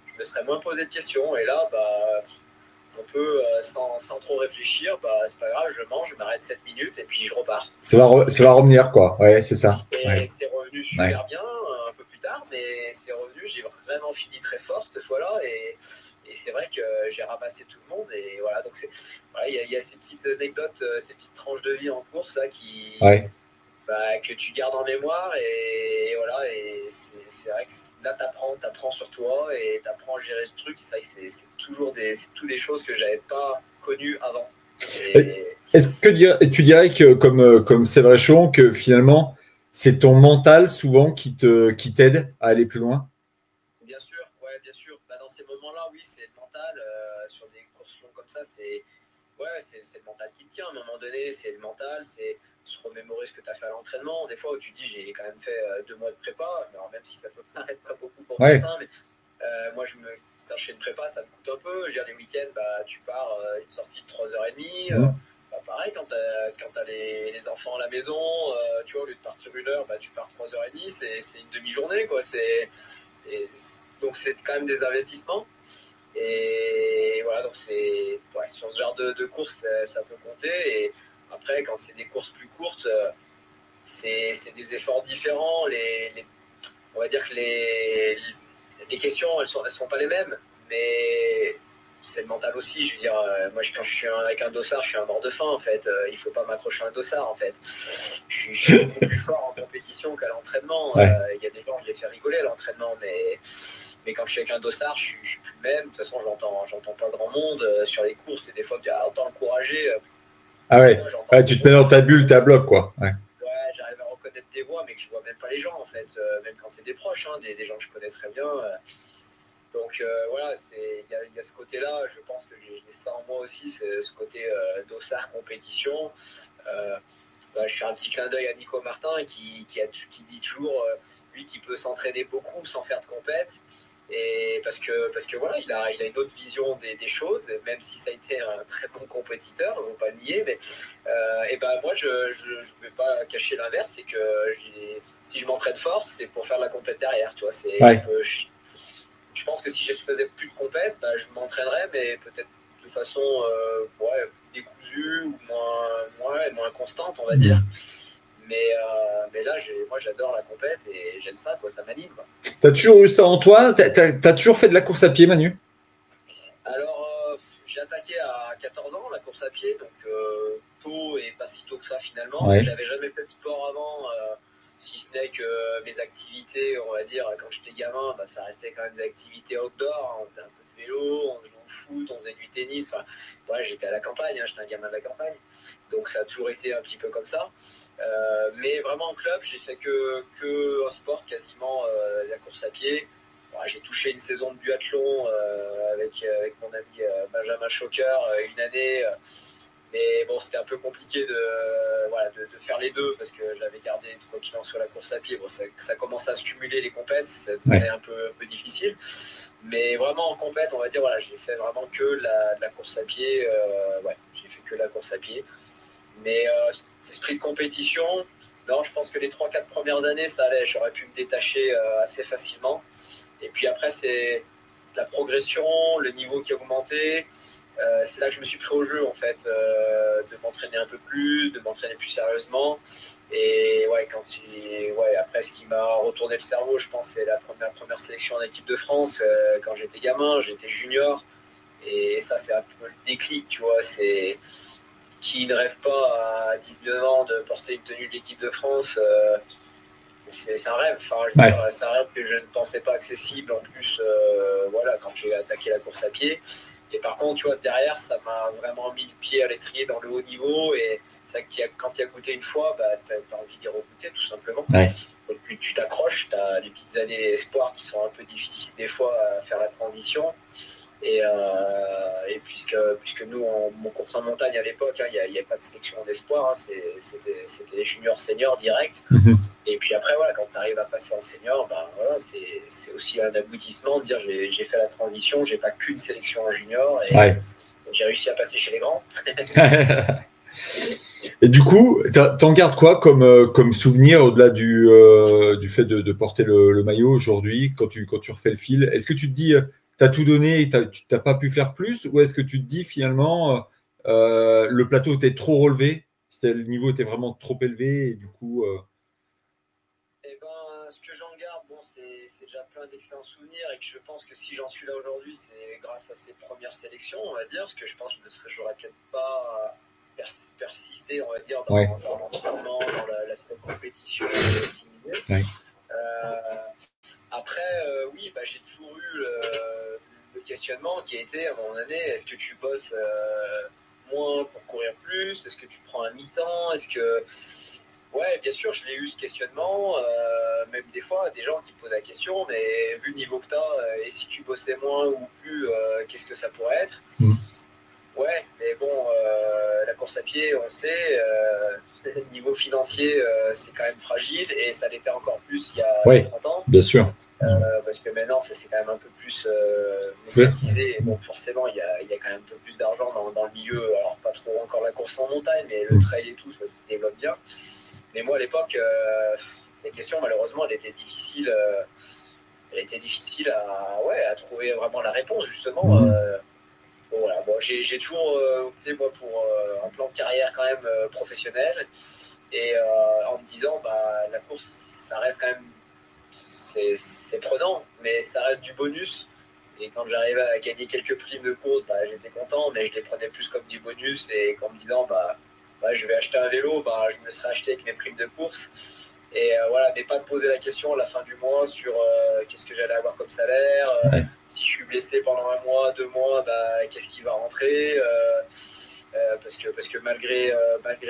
Je me serais moins posé de questions. Et là, bah, on peut, sans trop réfléchir, bah, c'est pas grave, je mange, je m'arrête 7 minutes et puis je repars. Ça va revenir, quoi. Ouais, c'est ça. Et c'est revenu super bien un peu plus tard, mais c'est revenu, j'ai vraiment fini très fort cette fois-là. Et c'est vrai que j'ai ramassé tout le monde. Et voilà, donc voilà, y a ces petites anecdotes, ces petites tranches de vie en course là que tu gardes en mémoire. Et voilà, et c'est vrai que là, t'apprends sur toi et t'apprends à gérer ce truc. C'est vrai que c'est toujours des choses que j'avais pas connues avant. Est-ce que tu dirais que, comme Sévréchon, que finalement, c'est ton mental souvent qui t'aide à aller plus loin? Bien sûr, ouais, bien sûr. Bah, dans ces moments-là, oui, c'est le mental. Sur des courses longues comme ça, c'est le mental qui te tient. À un moment donné, c'est le mental, c'est se remémorer ce que tu as fait à l'entraînement. Des fois où tu te dis, j'ai quand même fait 2 mois de prépa, alors même si ça peut paraître pas beaucoup pour certains, mais moi, quand je fais une prépa, ça me coûte un peu. Je veux dire, les week-ends, bah, tu pars une sortie de 3h30. Bah, pareil, quand tu as les enfants à la maison, tu vois, au lieu de partir 1 heure, bah, tu pars 3h30, c'est une demi-journée, quoi. Donc, c'est quand même des investissements. Et voilà, donc sur ce genre de course, ça peut compter. Et après, quand c'est des courses plus courtes, c'est des efforts différents. On va dire que les questions, elles sont pas les mêmes, mais c'est le mental aussi. Je veux dire, moi, quand je suis avec un dossard, je suis un mort de faim, en fait. Il faut pas m'accrocher à un dossard, en fait. Je suis beaucoup plus fort en compétition qu'à l'entraînement. Il y a des gens, je les fais rigoler à l'entraînement, mais quand je suis avec un dossard, je suis plus le même. De toute façon, j'entends pas grand monde sur les courses. Et des fois, autant encourager. Ah ouais, tu te mets dans ta bulle, ta bloc, quoi. Ouais, j'arrive à reconnaître des voix, mais que je vois même pas les gens, en fait. Même quand c'est des proches, hein, des gens que je connais très bien. Donc voilà, il y a ce côté-là. Je pense que j'ai ça en moi aussi, c'est ce côté dossard compétition. Je fais un petit clin d'œil à Nico Martin qui dit toujours, lui, qui peut s'entraîner beaucoup sans faire de compète. Et parce que voilà, il a une autre vision des choses, même si ça a été un très bon compétiteur, on ne va pas le nier. Mais et ben moi, je ne vais pas cacher l'inverse, c'est que si je m'entraîne fort, c'est pour faire de la compète derrière. Tu vois, je pense que si je faisais plus de compète, bah, je m'entraînerais, mais peut-être de façon décousue ou moins constante, on va dire. Mais là, moi, j'adore la compète et j'aime ça, quoi, ça m'anime. Tu as toujours eu ça en toi? Tu as toujours fait de la course à pied, Manu? Alors, j'ai attaqué à 14 ans la course à pied, donc tôt et pas si tôt que ça finalement. Ouais. J'avais jamais fait de sport avant, si ce n'est que mes activités, on va dire, quand j'étais gamin, bah, ça restait quand même des activités outdoor. On faisait un peu de vélo, on jouait au foot, on faisait du tennis. Enfin, ouais, j'étais à la campagne, hein, j'étais un gamin de la campagne. Donc ça a toujours été un petit peu comme ça. Mais vraiment en club, j'ai fait que un sport quasiment, la course à pied. J'ai touché une saison de duathlon avec mon ami Benjamin Choqueur une année. Mais bon, c'était un peu compliqué de faire les deux parce que j'avais gardé, quoi qu'il en soit, la course à pied. Bon, ça commence à se cumuler les compètes, ça devenait un peu difficile. Mais vraiment en compète, on va dire, voilà, j'ai fait vraiment que la course à pied. J'ai fait que la course à pied. Mais cet esprit de compétition, non, je pense que les 3-4 premières années, ça allait. J'aurais pu me détacher assez facilement. Et puis après, c'est la progression, le niveau qui a augmenté. C'est là que je me suis pris au jeu, en fait, de m'entraîner un peu plus, de m'entraîner plus sérieusement. Et après, ce qui m'a retourné le cerveau, je pense, c'est la première sélection en équipe de France. Quand j'étais gamin, j'étais junior. Et ça, c'est un peu le déclic, tu vois. C'est qui ne rêve pas à 19 ans de porter une tenue de l'équipe de France. C'est un rêve. Enfin, c'est un rêve que je ne pensais pas accessible en plus, quand j'ai attaqué la course à pied. Et par contre, tu vois, derrière, ça m'a vraiment mis le pied à l'étrier dans le haut niveau. Et ça, quand tu y as goûté une fois, bah, tu as envie d'y regoûter, tout simplement. Ouais. Donc, tu t'accroches, tu as les petites années espoir qui sont un peu difficiles des fois à faire la transition. Et puisque nous, mon course en montagne à l'époque, il n'y avait pas de sélection d'espoir, c'était les juniors seniors direct. Et puis après, voilà, quand tu arrives à passer en senior, voilà, c'est aussi un aboutissement de dire j'ai fait la transition, j'ai pas qu'une sélection en junior et j'ai réussi à passer chez les grands. Et du coup, t'en gardes quoi comme souvenir au-delà du fait de porter le maillot aujourd'hui quand tu refais le fil? Est-ce que tu te dis, tu as tout donné et tu n'as pas pu faire plus? Ou est-ce que tu te dis finalement, le plateau était trop relevé, le niveau était vraiment trop élevé et du coup… Eh ben, ce que j'en garde, bon, c'est déjà plein d'excellents souvenirs et que je pense que si j'en suis là aujourd'hui, c'est grâce à ces premières sélections, on va dire, parce que je pense que j'aurais peut-être pas persisté, on va dire, dans l'entraînement, dans l'aspect compétition optimisé. Après, oui, j'ai toujours eu le questionnement qui a été à un moment donné, est-ce que tu bosses moins pour courir plus? Est-ce que tu prends un mi-temps? Est-ce que… Ouais, bien sûr, je l'ai eu ce questionnement, même des fois, des gens qui posent la question, mais vu le niveau que tu as, et si tu bossais moins ou plus, qu'est-ce que ça pourrait être? Ouais, mais bon, la course à pied, on sait, niveau financier, c'est quand même fragile, et ça l'était encore plus il y a 30 ans. Bien sûr. Parce que maintenant, ça c'est quand même un peu plus médiatisé, et donc forcément, il y a quand même un peu plus d'argent dans le milieu, alors pas trop encore la course en montagne, mais le trail et tout, ça se développe bien. Mais moi, à l'époque, les questions, malheureusement, elle était difficile à trouver vraiment la réponse, justement. Bon, voilà. Bon, j'ai toujours opté moi, pour un plan de carrière quand même professionnel. Et en me disant, la course, ça reste quand même… C'est prenant, mais ça reste du bonus. Et quand j'arrivais à gagner quelques primes de course, j'étais content, mais je les prenais plus comme du bonus. Et qu'en me disant, je vais acheter un vélo, je me serais acheté avec mes primes de course. Et voilà, mais pas de poser la question à la fin du mois sur qu'est-ce que j'allais avoir comme salaire, si je suis blessé pendant un mois, 2 mois, qu'est-ce qui va rentrer, parce que malgré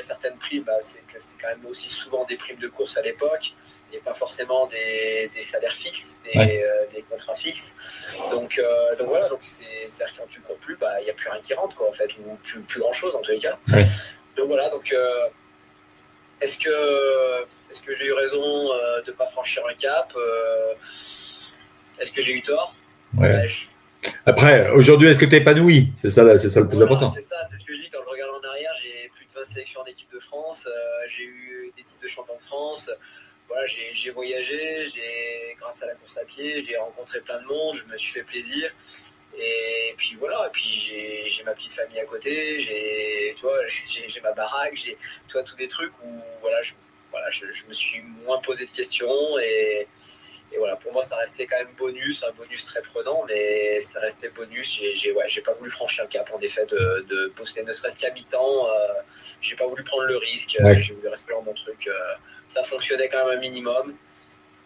certaines primes, c'est quand même aussi souvent des primes de course à l'époque, et pas forcément des salaires fixes, des contrats fixes. Donc voilà, c'est-à-dire que quand tu cours plus, il n'y a plus rien qui rentre, quoi, en fait, ou plus grand-chose en tous les cas. Donc voilà, est-ce que j'ai eu raison de ne pas franchir un cap? Est-ce que j'ai eu tort? Après, aujourd'hui, est-ce que tu es épanoui? C'est ça le plus important. C'est ça, c'est ce que je dis. Quand je regarde en arrière, j'ai plus de 20 sélections en équipe de France. J'ai eu des titres de champion de France. Voilà, j'ai voyagé. Grâce à la course à pied, j'ai rencontré plein de monde. Je me suis fait plaisir. Et puis voilà, et puis j'ai ma petite famille à côté, j'ai ma baraque, j'ai tous des trucs où je me suis moins posé de questions, et voilà, pour moi ça restait quand même un bonus très prenant, mais ça restait bonus. J'ai pas voulu franchir le cap en effet de poster ne serait-ce qu'à mi-temps, j'ai pas voulu prendre le risque, j'ai voulu rester dans mon truc, ça fonctionnait quand même un minimum.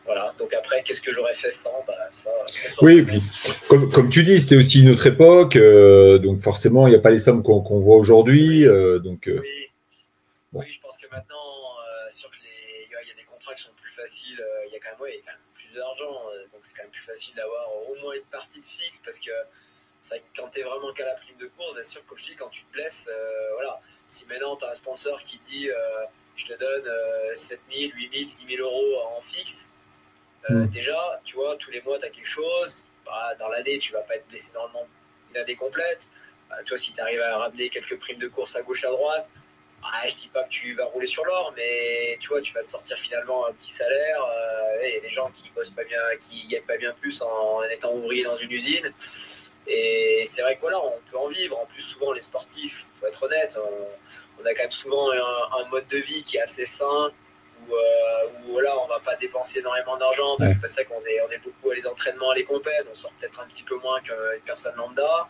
Voilà, donc après, qu'est-ce que j'aurais fait sans? Oui, et puis, comme tu dis, c'était aussi une autre époque, donc forcément, il n'y a pas les sommes qu'on voit aujourd'hui. Oui, je pense que maintenant, sûr que il y a des contrats qui sont plus faciles, il y a quand même plus d'argent, donc c'est quand même plus facile d'avoir au moins une partie de fixe, parce que c'est vrai que quand tu es vraiment qu'à la prime de course, bien sûr, comme je dis, quand tu te blesses, voilà, si maintenant tu as un sponsor qui te dit je te donne 7 000, 8 000, 10 000 euros en fixe, déjà, tu vois, tous les mois, tu as quelque chose. Dans l'année, tu vas pas être blessé normalement une année complète. Toi, si tu arrives à ramener quelques primes de course à gauche, à droite, je dis pas que tu vas rouler sur l'or, mais tu vois, tu vas te sortir finalement un petit salaire. Il y a des gens qui bossent pas bien, qui gagnent pas bien plus en étant ouvrier dans une usine. Et c'est vrai que voilà, on peut en vivre. En plus, souvent, les sportifs, il faut être honnête, on a quand même souvent un mode de vie qui est assez sain, où voilà, on va pas dépenser énormément d'argent, parce que c'est vrai qu'on est beaucoup à les entraînements, à les compètes, on sort peut-être un petit peu moins qu'une personne lambda.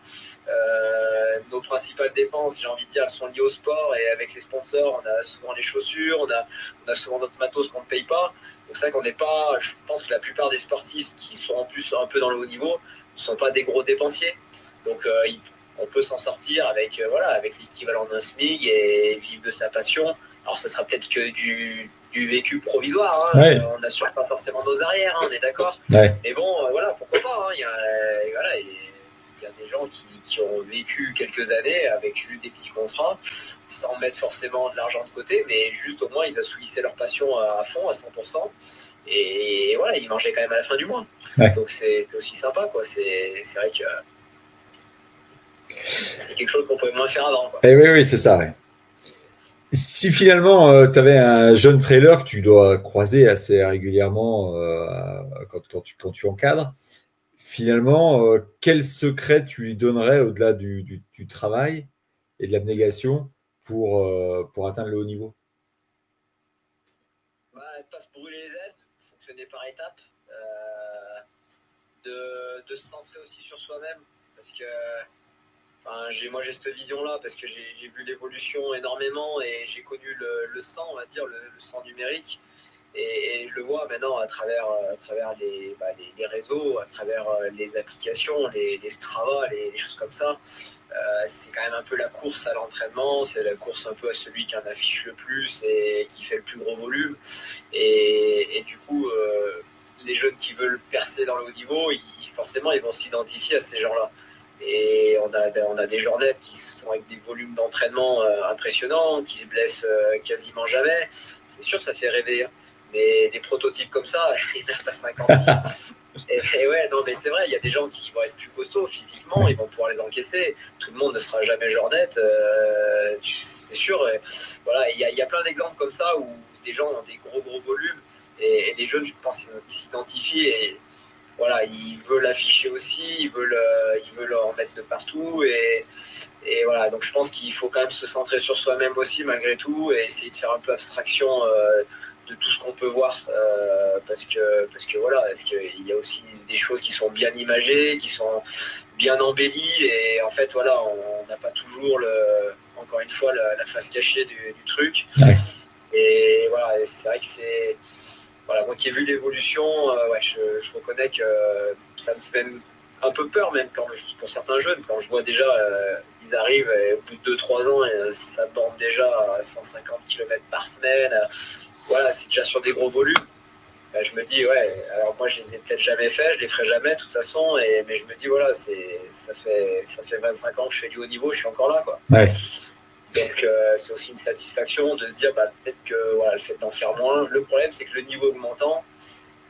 Nos principales dépenses, j'ai envie de dire, elles sont liées au sport, et avec les sponsors, on a souvent les chaussures, on a souvent notre matos qu'on ne paye pas. Donc c'est vrai qu'on n'est pas, je pense que la plupart des sportifs qui sont en plus un peu dans le haut niveau ne sont pas des gros dépensiers. Donc on peut s'en sortir avec l'équivalent d'un SMIC et vivre de sa passion. Alors ça sera peut-être que du vécu provisoire, on n'assure pas forcément nos arrières, on est d'accord. Mais bon, voilà, pourquoi pas. Il y a des gens qui ont vécu quelques années avec juste des petits contrats, sans mettre forcément de l'argent de côté, mais juste au moins ils assouvissaient leur passion à fond, à 100%. Et voilà, ils mangeaient quand même à la fin du mois. Ouais. Donc c'est aussi sympa, quoi. C'est vrai que c'est quelque chose qu'on pouvait moins faire avant, quoi. Et oui, c'est ça. Ouais. Si finalement tu avais un jeune trailer que tu dois croiser assez régulièrement quand tu encadres, finalement, quel secret tu lui donnerais au-delà du travail et de l'abnégation pour atteindre le haut niveau? Bah, de ne pas se brûler les ailes, fonctionner par étapes, de se centrer aussi sur soi-même, parce que moi j'ai cette vision-là, parce que j'ai vu l'évolution énormément et j'ai connu le 100, on va dire, le 100 numérique. Et je le vois maintenant à travers les réseaux, à travers les applications, les Strava, les choses comme ça. C'est quand même un peu la course à l'entraînement, c'est la course un peu à celui qui en affiche le plus et qui fait le plus gros volume. Et du coup, les jeunes qui veulent percer dans le haut niveau, forcément, ils vont s'identifier à ces gens-là. Et on a des journées qui sont avec des volumes d'entraînement impressionnants, qui se blessent quasiment jamais. C'est sûr que ça fait rêver. Hein. Mais des prototypes comme ça, il n'y en a pas 50 000. Et ouais, non, mais c'est vrai, il y a des gens qui vont être plus costauds physiquement, ils vont pouvoir les encaisser. Tout le monde ne sera jamais Jornet, c'est sûr. Voilà, il y a plein d'exemples comme ça où des gens ont des gros volumes et les jeunes, je pense, ils s'identifient et voilà, ils veulent afficher aussi, ils veulent en mettre de partout et voilà. Donc je pense qu'il faut quand même se centrer sur soi-même aussi malgré tout et essayer de faire un peu abstraction de tout ce qu'on peut voir parce que voilà, parce qu'il y a aussi des choses qui sont bien imagées, qui sont bien embellies et en fait voilà, on n'a pas toujours encore une fois la face cachée du truc. Ouais. Et voilà, c'est vrai que c'est voilà, moi qui ai vu l'évolution, ouais, je reconnais que ça me fait un peu peur même pour certains jeunes, quand je vois déjà ils arrivent et au bout de 2-3 ans ça bande déjà à 150 km par semaine. Voilà, c'est déjà sur des gros volumes. Je me dis, ouais, alors moi je les ai peut-être jamais fait, je les ferai jamais de toute façon, mais je me dis, voilà, ça fait 25 ans que je fais du haut niveau, je suis encore là, quoi. Ouais. Donc c'est aussi une satisfaction de se dire, bah, peut-être que voilà, le fait d'en faire moins. Le problème, c'est que le niveau augmentant,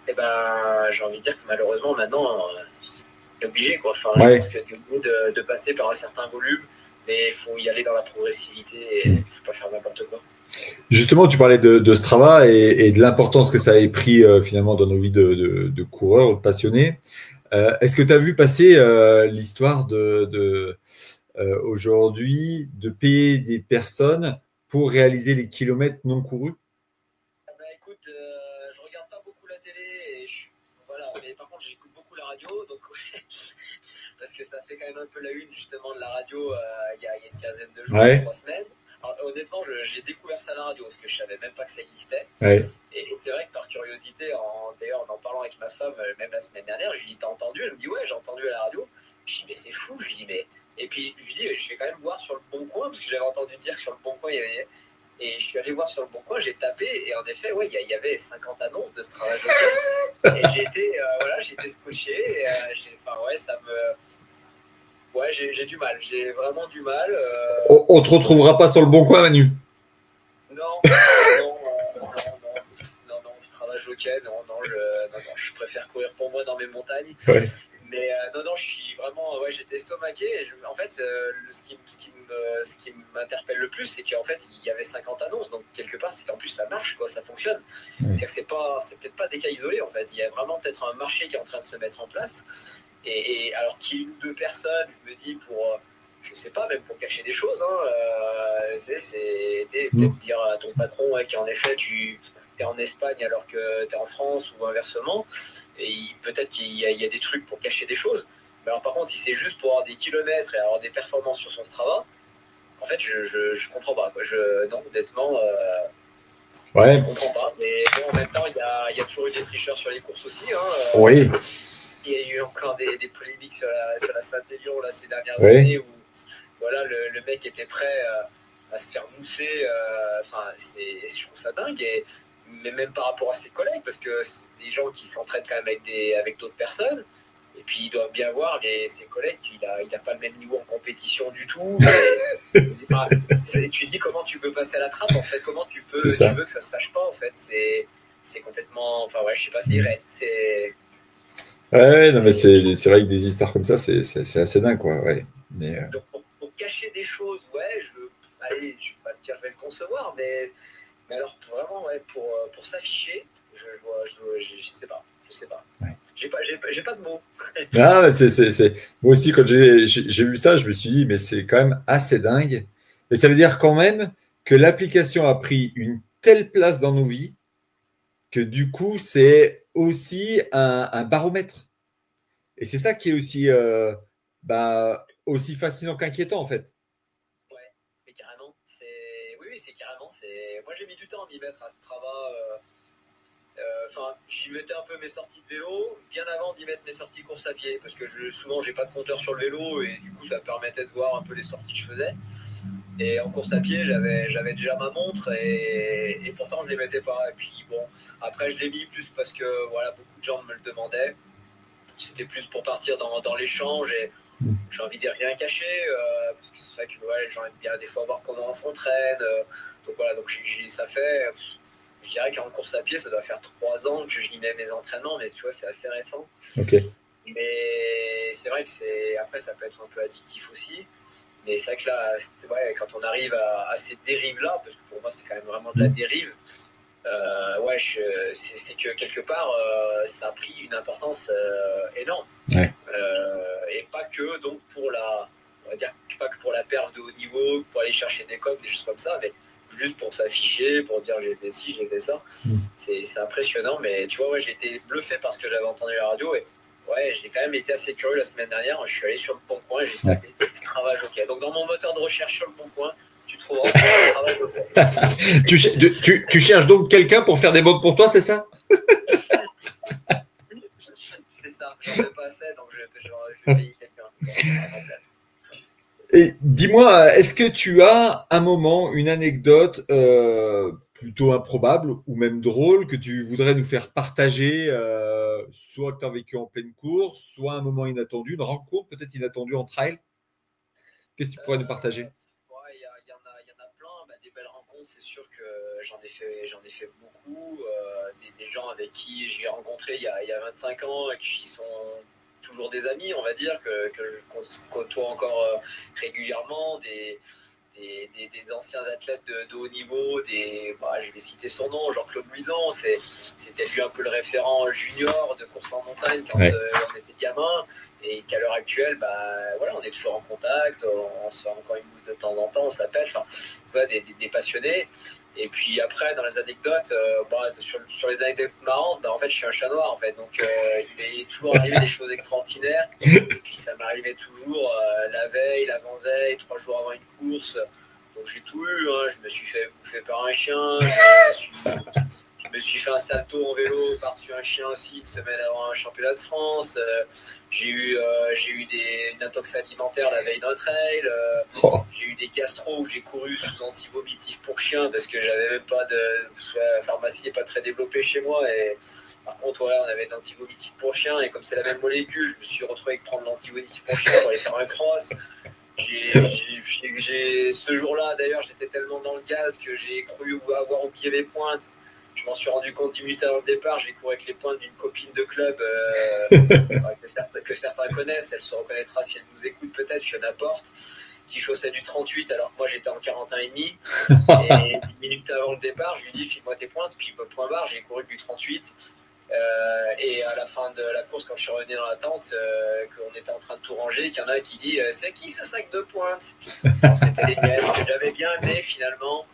et ben, j'ai envie de dire que malheureusement, maintenant, c'est obligé, quoi. Enfin, Ouais. je pense que tu es obligé de passer par un certain volume, mais il faut y aller dans la progressivité et il ne faut pas faire n'importe quoi. Justement, tu parlais de Strava et de l'importance que ça avait pris finalement dans nos vies de coureurs ou de passionnés. Est-ce que tu as vu passer l'histoire aujourd'hui de payer des personnes pour réaliser les kilomètres non courus? Bah, écoute, je regarde pas beaucoup la télé et voilà, mais par contre j'écoute beaucoup la radio, donc ouais, parce que ça fait quand même un peu la une justement de la radio il y a une quinzaine de jours, Ouais. 3 semaines. Alors, honnêtement, j'ai découvert ça à la radio parce que je savais même pas que ça existait. Ouais. Et c'est vrai que par curiosité, d'ailleurs en parlant avec ma femme, même la semaine dernière, je lui dis t'as entendu? Elle me dit ouais, j'ai entendu à la radio. Je dis mais c'est fou, je lui dis mais. Et puis je lui dis je vais quand même voir sur le Bon Coin, parce que j'avais entendu dire que sur le Bon Coin il y avait. Et je suis allé voir sur le Bon Coin, j'ai tapé, et en effet, ouais, il y avait 50 annonces de ce travail local. Et j'ai été scotché, et enfin, ouais, ça me. Ouais, j'ai du mal, j'ai vraiment du mal. On te retrouvera pas sur le Bon Coin, Manu. Non, je travaille jockey, non, je préfère courir pour moi dans mes montagnes. Ouais. Mais non, je suis vraiment, ouais, j'étais estomaqué. Et en fait, ce qui m'interpelle le plus, c'est qu'en fait, il y avait 50 annonces. Donc, quelque part, c'est qu'en plus, ça marche, quoi, ça fonctionne. Oui. C'est peut-être pas des cas isolés, en fait. Il y a vraiment peut-être un marché qui est en train de se mettre en place. Et alors qu'il y ait une ou deux personnes, je me dis, je sais pas, même pour cacher des choses, hein, c'est peut-être dire à ton patron ouais, qu'en effet, tu es en Espagne alors que tu es en France ou inversement. Et peut-être qu'il y a des trucs pour cacher des choses. Mais alors, par contre, si c'est juste pour avoir des kilomètres et avoir des performances sur son Strava, en fait, je comprends pas. Quoi. Non, honnêtement, ouais. Je comprends pas. Mais bon, en même temps, il y a toujours eu des tricheurs sur les courses aussi. Hein, oui. Il y a eu encore des polémiques sur la Saint-Élion ces dernières oui. années où voilà, le mec était prêt à se faire mousser. Je trouve ça dingue. Mais même par rapport à ses collègues, parce que c'est des gens qui s'entraînent quand même avec d'autres personnes. Et puis ils doivent bien voir ses collègues qu'il n'a pas le même niveau en compétition du tout. Tu dis comment tu peux passer à la trappe en fait, comment tu veux que ça se sache pas en fait. C'est complètement, enfin ouais, je sais pas, c'est irréel. Ouais, non, mais c'est vrai que des histoires comme ça, c'est assez dingue, quoi. Ouais. Mais, Donc pour cacher des choses, ouais, je vais pas te dire je vais le concevoir, mais alors vraiment, ouais, pour s'afficher, je sais pas, Ouais. J'ai pas de mots. Ah, moi aussi, quand j'ai vu ça, je me suis dit, mais c'est quand même assez dingue. Et ça veut dire quand même que l'application a pris une telle place dans nos vies que du coup, c'est aussi un baromètre. Et c'est ça qui est aussi fascinant qu'inquiétant, en fait. Ouais, mais carrément. Oui, c'est carrément. Moi, j'ai mis du temps à m'y mettre à Strava. Enfin, j'y mettais un peu mes sorties de vélo, bien avant d'y mettre mes sorties course à pied, parce que souvent, j'ai pas de compteur sur le vélo, et du coup, ça me permettait de voir un peu les sorties que je faisais. Et en course à pied, j'avais déjà ma montre et pourtant je ne les mettais pas. Et puis bon, après je l'ai mis plus parce que voilà, beaucoup de gens me le demandaient. C'était plus pour partir dans l'échange et j'ai envie de rien cacher. Parce que c'est vrai que ouais, les gens aiment bien des fois voir comment on s'entraîne. Donc voilà, donc ça fait. Je dirais qu'en course à pied, ça doit faire 3 ans que j'y mets mes entraînements, mais tu vois, c'est assez récent. Ok. Mais c'est vrai que après, ça peut être un peu addictif aussi. Mais c'est vrai que là, ouais, quand on arrive à ces dérives-là, parce que pour moi, c'est quand même vraiment de la dérive, ouais, c'est que quelque part, ça a pris une importance énorme. Ouais. Et pas que donc on va dire, pas que pour la perf de haut niveau, pour aller chercher des codes, des choses comme ça, mais juste pour s'afficher, pour dire j'ai fait ci, j'ai fait ça. C'est impressionnant, mais tu vois, ouais, j'ai été bluffé parce que j'avais entendu la radio et ouais, j'ai quand même été assez curieux la semaine dernière. Je suis allé sur le Bon Coin et j'ai tapé Strava Jockey. Donc dans mon moteur de recherche sur le Bon Coin, tu trouveras Strava Jockey. tu cherches donc quelqu'un pour faire des bottes pour toi, c'est ça? C'est ça, j'en fais pas assez, donc je vais payer quelqu'un à ma place. Et dis-moi, est-ce que tu as un moment, une anecdote plutôt improbable ou même drôle que tu voudrais nous faire partager, soit que tu as vécu en pleine course, soit un moment inattendu, une rencontre peut-être inattendue en trail? Qu'est-ce que tu pourrais nous partager? Ouais, il y en a plein. Des belles rencontres, c'est sûr que j'en ai fait beaucoup. Des gens avec qui j'ai rencontré il y a 25 ans et qui sont toujours des amis, on va dire, que je côtoie encore régulièrement. Des anciens athlètes de haut niveau, je vais citer son nom, Jean-Claude Luisan, c'était lui un peu le référent junior de course en montagne quand on était gamin, et qu'à l'heure actuelle, voilà, on est toujours en contact, on se fait encore une goutte de temps en temps, on s'appelle, des passionnés. Et puis après, dans les anecdotes, sur les anecdotes marrantes, en fait, je suis un chat noir, en fait. Donc, il est toujours arrivé des choses extraordinaires. Et puis, ça m'arrivait toujours la veille, l'avant-veille, 3 jours avant une course. Donc, j'ai tout eu. Hein. Je me suis fait bouffer par un chien. Je me suis fait un salto en vélo par-dessus un chien aussi une semaine avant un championnat de France. J'ai eu une intox alimentaire la veille d'un trail. J'ai eu des gastro où j'ai couru sous anti-vomitif pour chien parce que j'avais même pas la pharmacie n'est pas très développée chez moi. Et par contre, voilà, on avait d'anti-vomitif pour chien et comme c'est la même molécule, je me suis retrouvé avec prendre l'anti-vomitif pour chien pour aller faire un cross. Ce jour-là, d'ailleurs, j'étais tellement dans le gaz que j'ai cru avoir oublié mes pointes. Je m'en suis rendu compte 10 minutes avant le départ. J'ai couru avec les pointes d'une copine de club que certains connaissent. Elle se reconnaîtra si elle nous écoute peut-être, Fiona Porte, qui chaussait du 38 alors que moi j'étais en 41,5. Et 10 minutes avant le départ, je lui dis file-moi tes pointes. Puis point barre, j'ai couru du 38. Et à la fin de la course, quand je suis revenu dans la tente, qu'on était en train de tout ranger, qu'il y en a qui dit c'est qui ce sac de pointe? Alors, c'était les miennes, j'avais bien aimé finalement.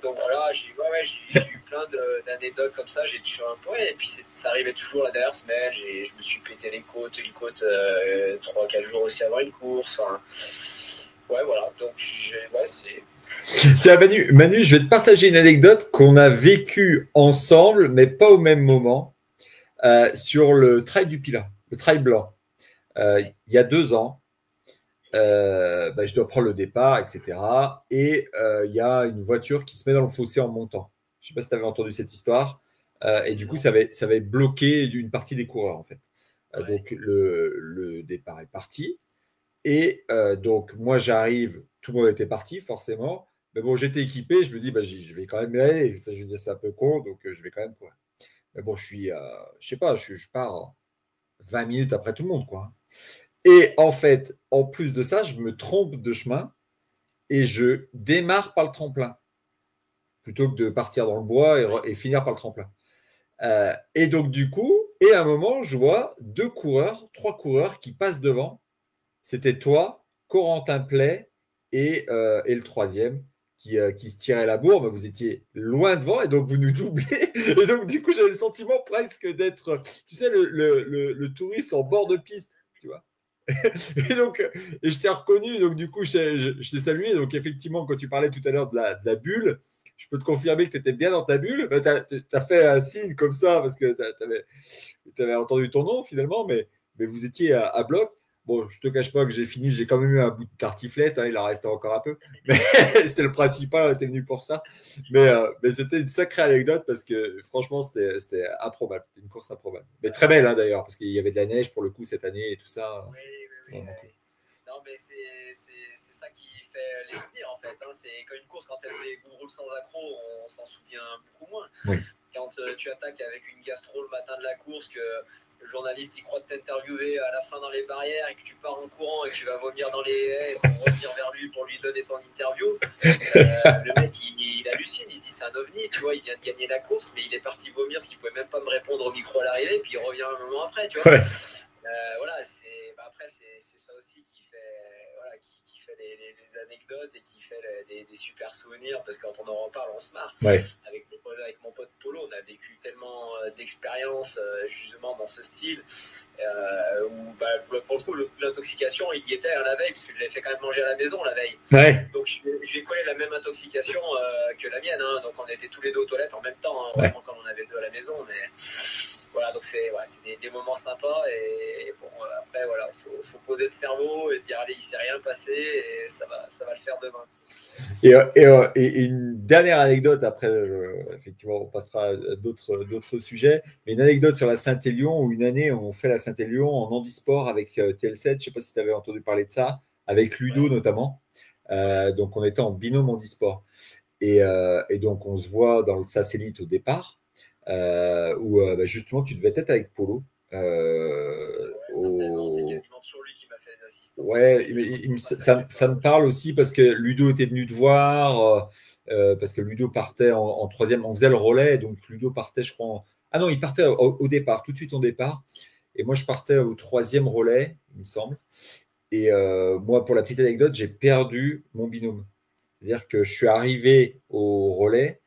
Donc voilà, j'ai eu plein d'anecdotes comme ça. J'ai toujours un peu, et puis ça arrivait toujours la dernière semaine. Je me suis pété les côtes 3-4 jours aussi avant une course. Enfin, ouais, voilà. Donc c'est. Tiens, Manu, je vais te partager une anecdote qu'on a vécue ensemble, mais pas au même moment, sur le trail du Pilat, le trail blanc. Il y a 2 ans, je dois prendre le départ, etc. Et il y a une voiture qui se met dans le fossé en montant. Je ne sais pas si tu avais entendu cette histoire. Et du coup, ça avait bloqué une partie des coureurs, en fait. Donc, le départ est parti. Et donc, moi, j'arrive, tout le monde était parti, forcément. Mais bon, j'étais équipé, je me dis, bah, je vais quand même y aller. Enfin, je veux dire, c'est un peu con, donc je vais quand même courir. Mais bon, je sais pas, je pars 20 minutes après tout le monde, quoi. Et en fait, en plus de ça, je me trompe de chemin et je démarre par le tremplin plutôt que de partir dans le bois et finir par le tremplin. Et donc, du coup, et à un moment, je vois trois coureurs qui passent devant. C'était toi, Corentin Play et le troisième qui se tirait la bourre. Mais vous étiez loin devant et donc vous nous doublez. Et donc, du coup, j'avais le sentiment presque d'être, tu sais, le touriste en bord de piste, tu vois. Et donc, et je t'ai reconnu, donc du coup, je t'ai salué. Donc, effectivement, quand tu parlais tout à l'heure de la bulle, je peux te confirmer que tu étais bien dans ta bulle. Enfin, tu as fait un signe comme ça parce que tu avais entendu ton nom finalement, mais vous étiez à bloc. Bon, je te cache pas que j'ai quand même eu un bout de tartiflette, hein, il en restait encore un peu, mais c'était le principal, on était venu pour ça. Mais c'était une sacrée anecdote parce que franchement, c'était improbable, c'était une course improbable. Mais très belle hein, d'ailleurs, parce qu'il y avait de la neige pour le coup cette année et tout ça. Oui, oui, oui. Cool. Non, mais c'est ça qui fait les souvenirs en fait. Hein. C'est quand une course, quand elle fait des roule sans accro, on s'en souvient beaucoup moins. Oui. Quand tu attaques avec une gastro le matin de la course, que le journaliste il croit t'interviewer à la fin dans les barrières et que tu pars en courant et que tu vas vomir dans les haies pour revenir vers lui pour lui donner ton interview, le mec il hallucine, il se dit c'est un ovni, tu vois, il vient de gagner la course, mais il est parti vomir parce qu'il pouvait même pas me répondre au micro à l'arrivée, puis il revient un moment après, tu vois. Ouais. Voilà, après c'est ça aussi qui fait, voilà, qui fait les anecdotes et qui fait des super souvenirs, parce que quand on en reparle, on se marre. Ouais. Avec mon pote Polo, on a vécu tellement d'expériences justement dans ce style, où bah, pour le coup, l'intoxication, il y était à la veille, parce que je l'ai fait quand même manger à la maison la veille. Ouais. Donc je lui ai collé la même intoxication que la mienne, hein. Donc on était tous les deux aux toilettes en même temps, hein, vraiment, quand on avait deux à la maison, mais voilà, donc c'est des moments sympas, et bon, après voilà, faut poser le cerveau et dire allez, il s'est rien passé et ça va le faire demain. Et une dernière anecdote, après, effectivement, on passera à d'autres sujets, mais une anecdote sur la Saint-Élion, où une année, on fait la Saint-Élion en handisport avec TL7, je ne sais pas si tu avais entendu parler de ça, avec Ludo notamment. Donc, on était en binôme handisport. Et donc, on se voit dans le satellite au départ, où bah, justement, tu devais être avec Polo. Certainement, c'est quasiment toujours lui qui m'a fait des assistances. Ouais, mais ça me parle aussi parce que Ludo était venu te voir, parce que Ludo partait en troisième, on faisait le relais, donc Ludo partait, je crois. Ah non, il partait au départ, tout de suite au départ. Et moi, je partais au troisième relais, il me semble. Et moi, pour la petite anecdote, j'ai perdu mon binôme. C'est-à-dire que je suis arrivé au relais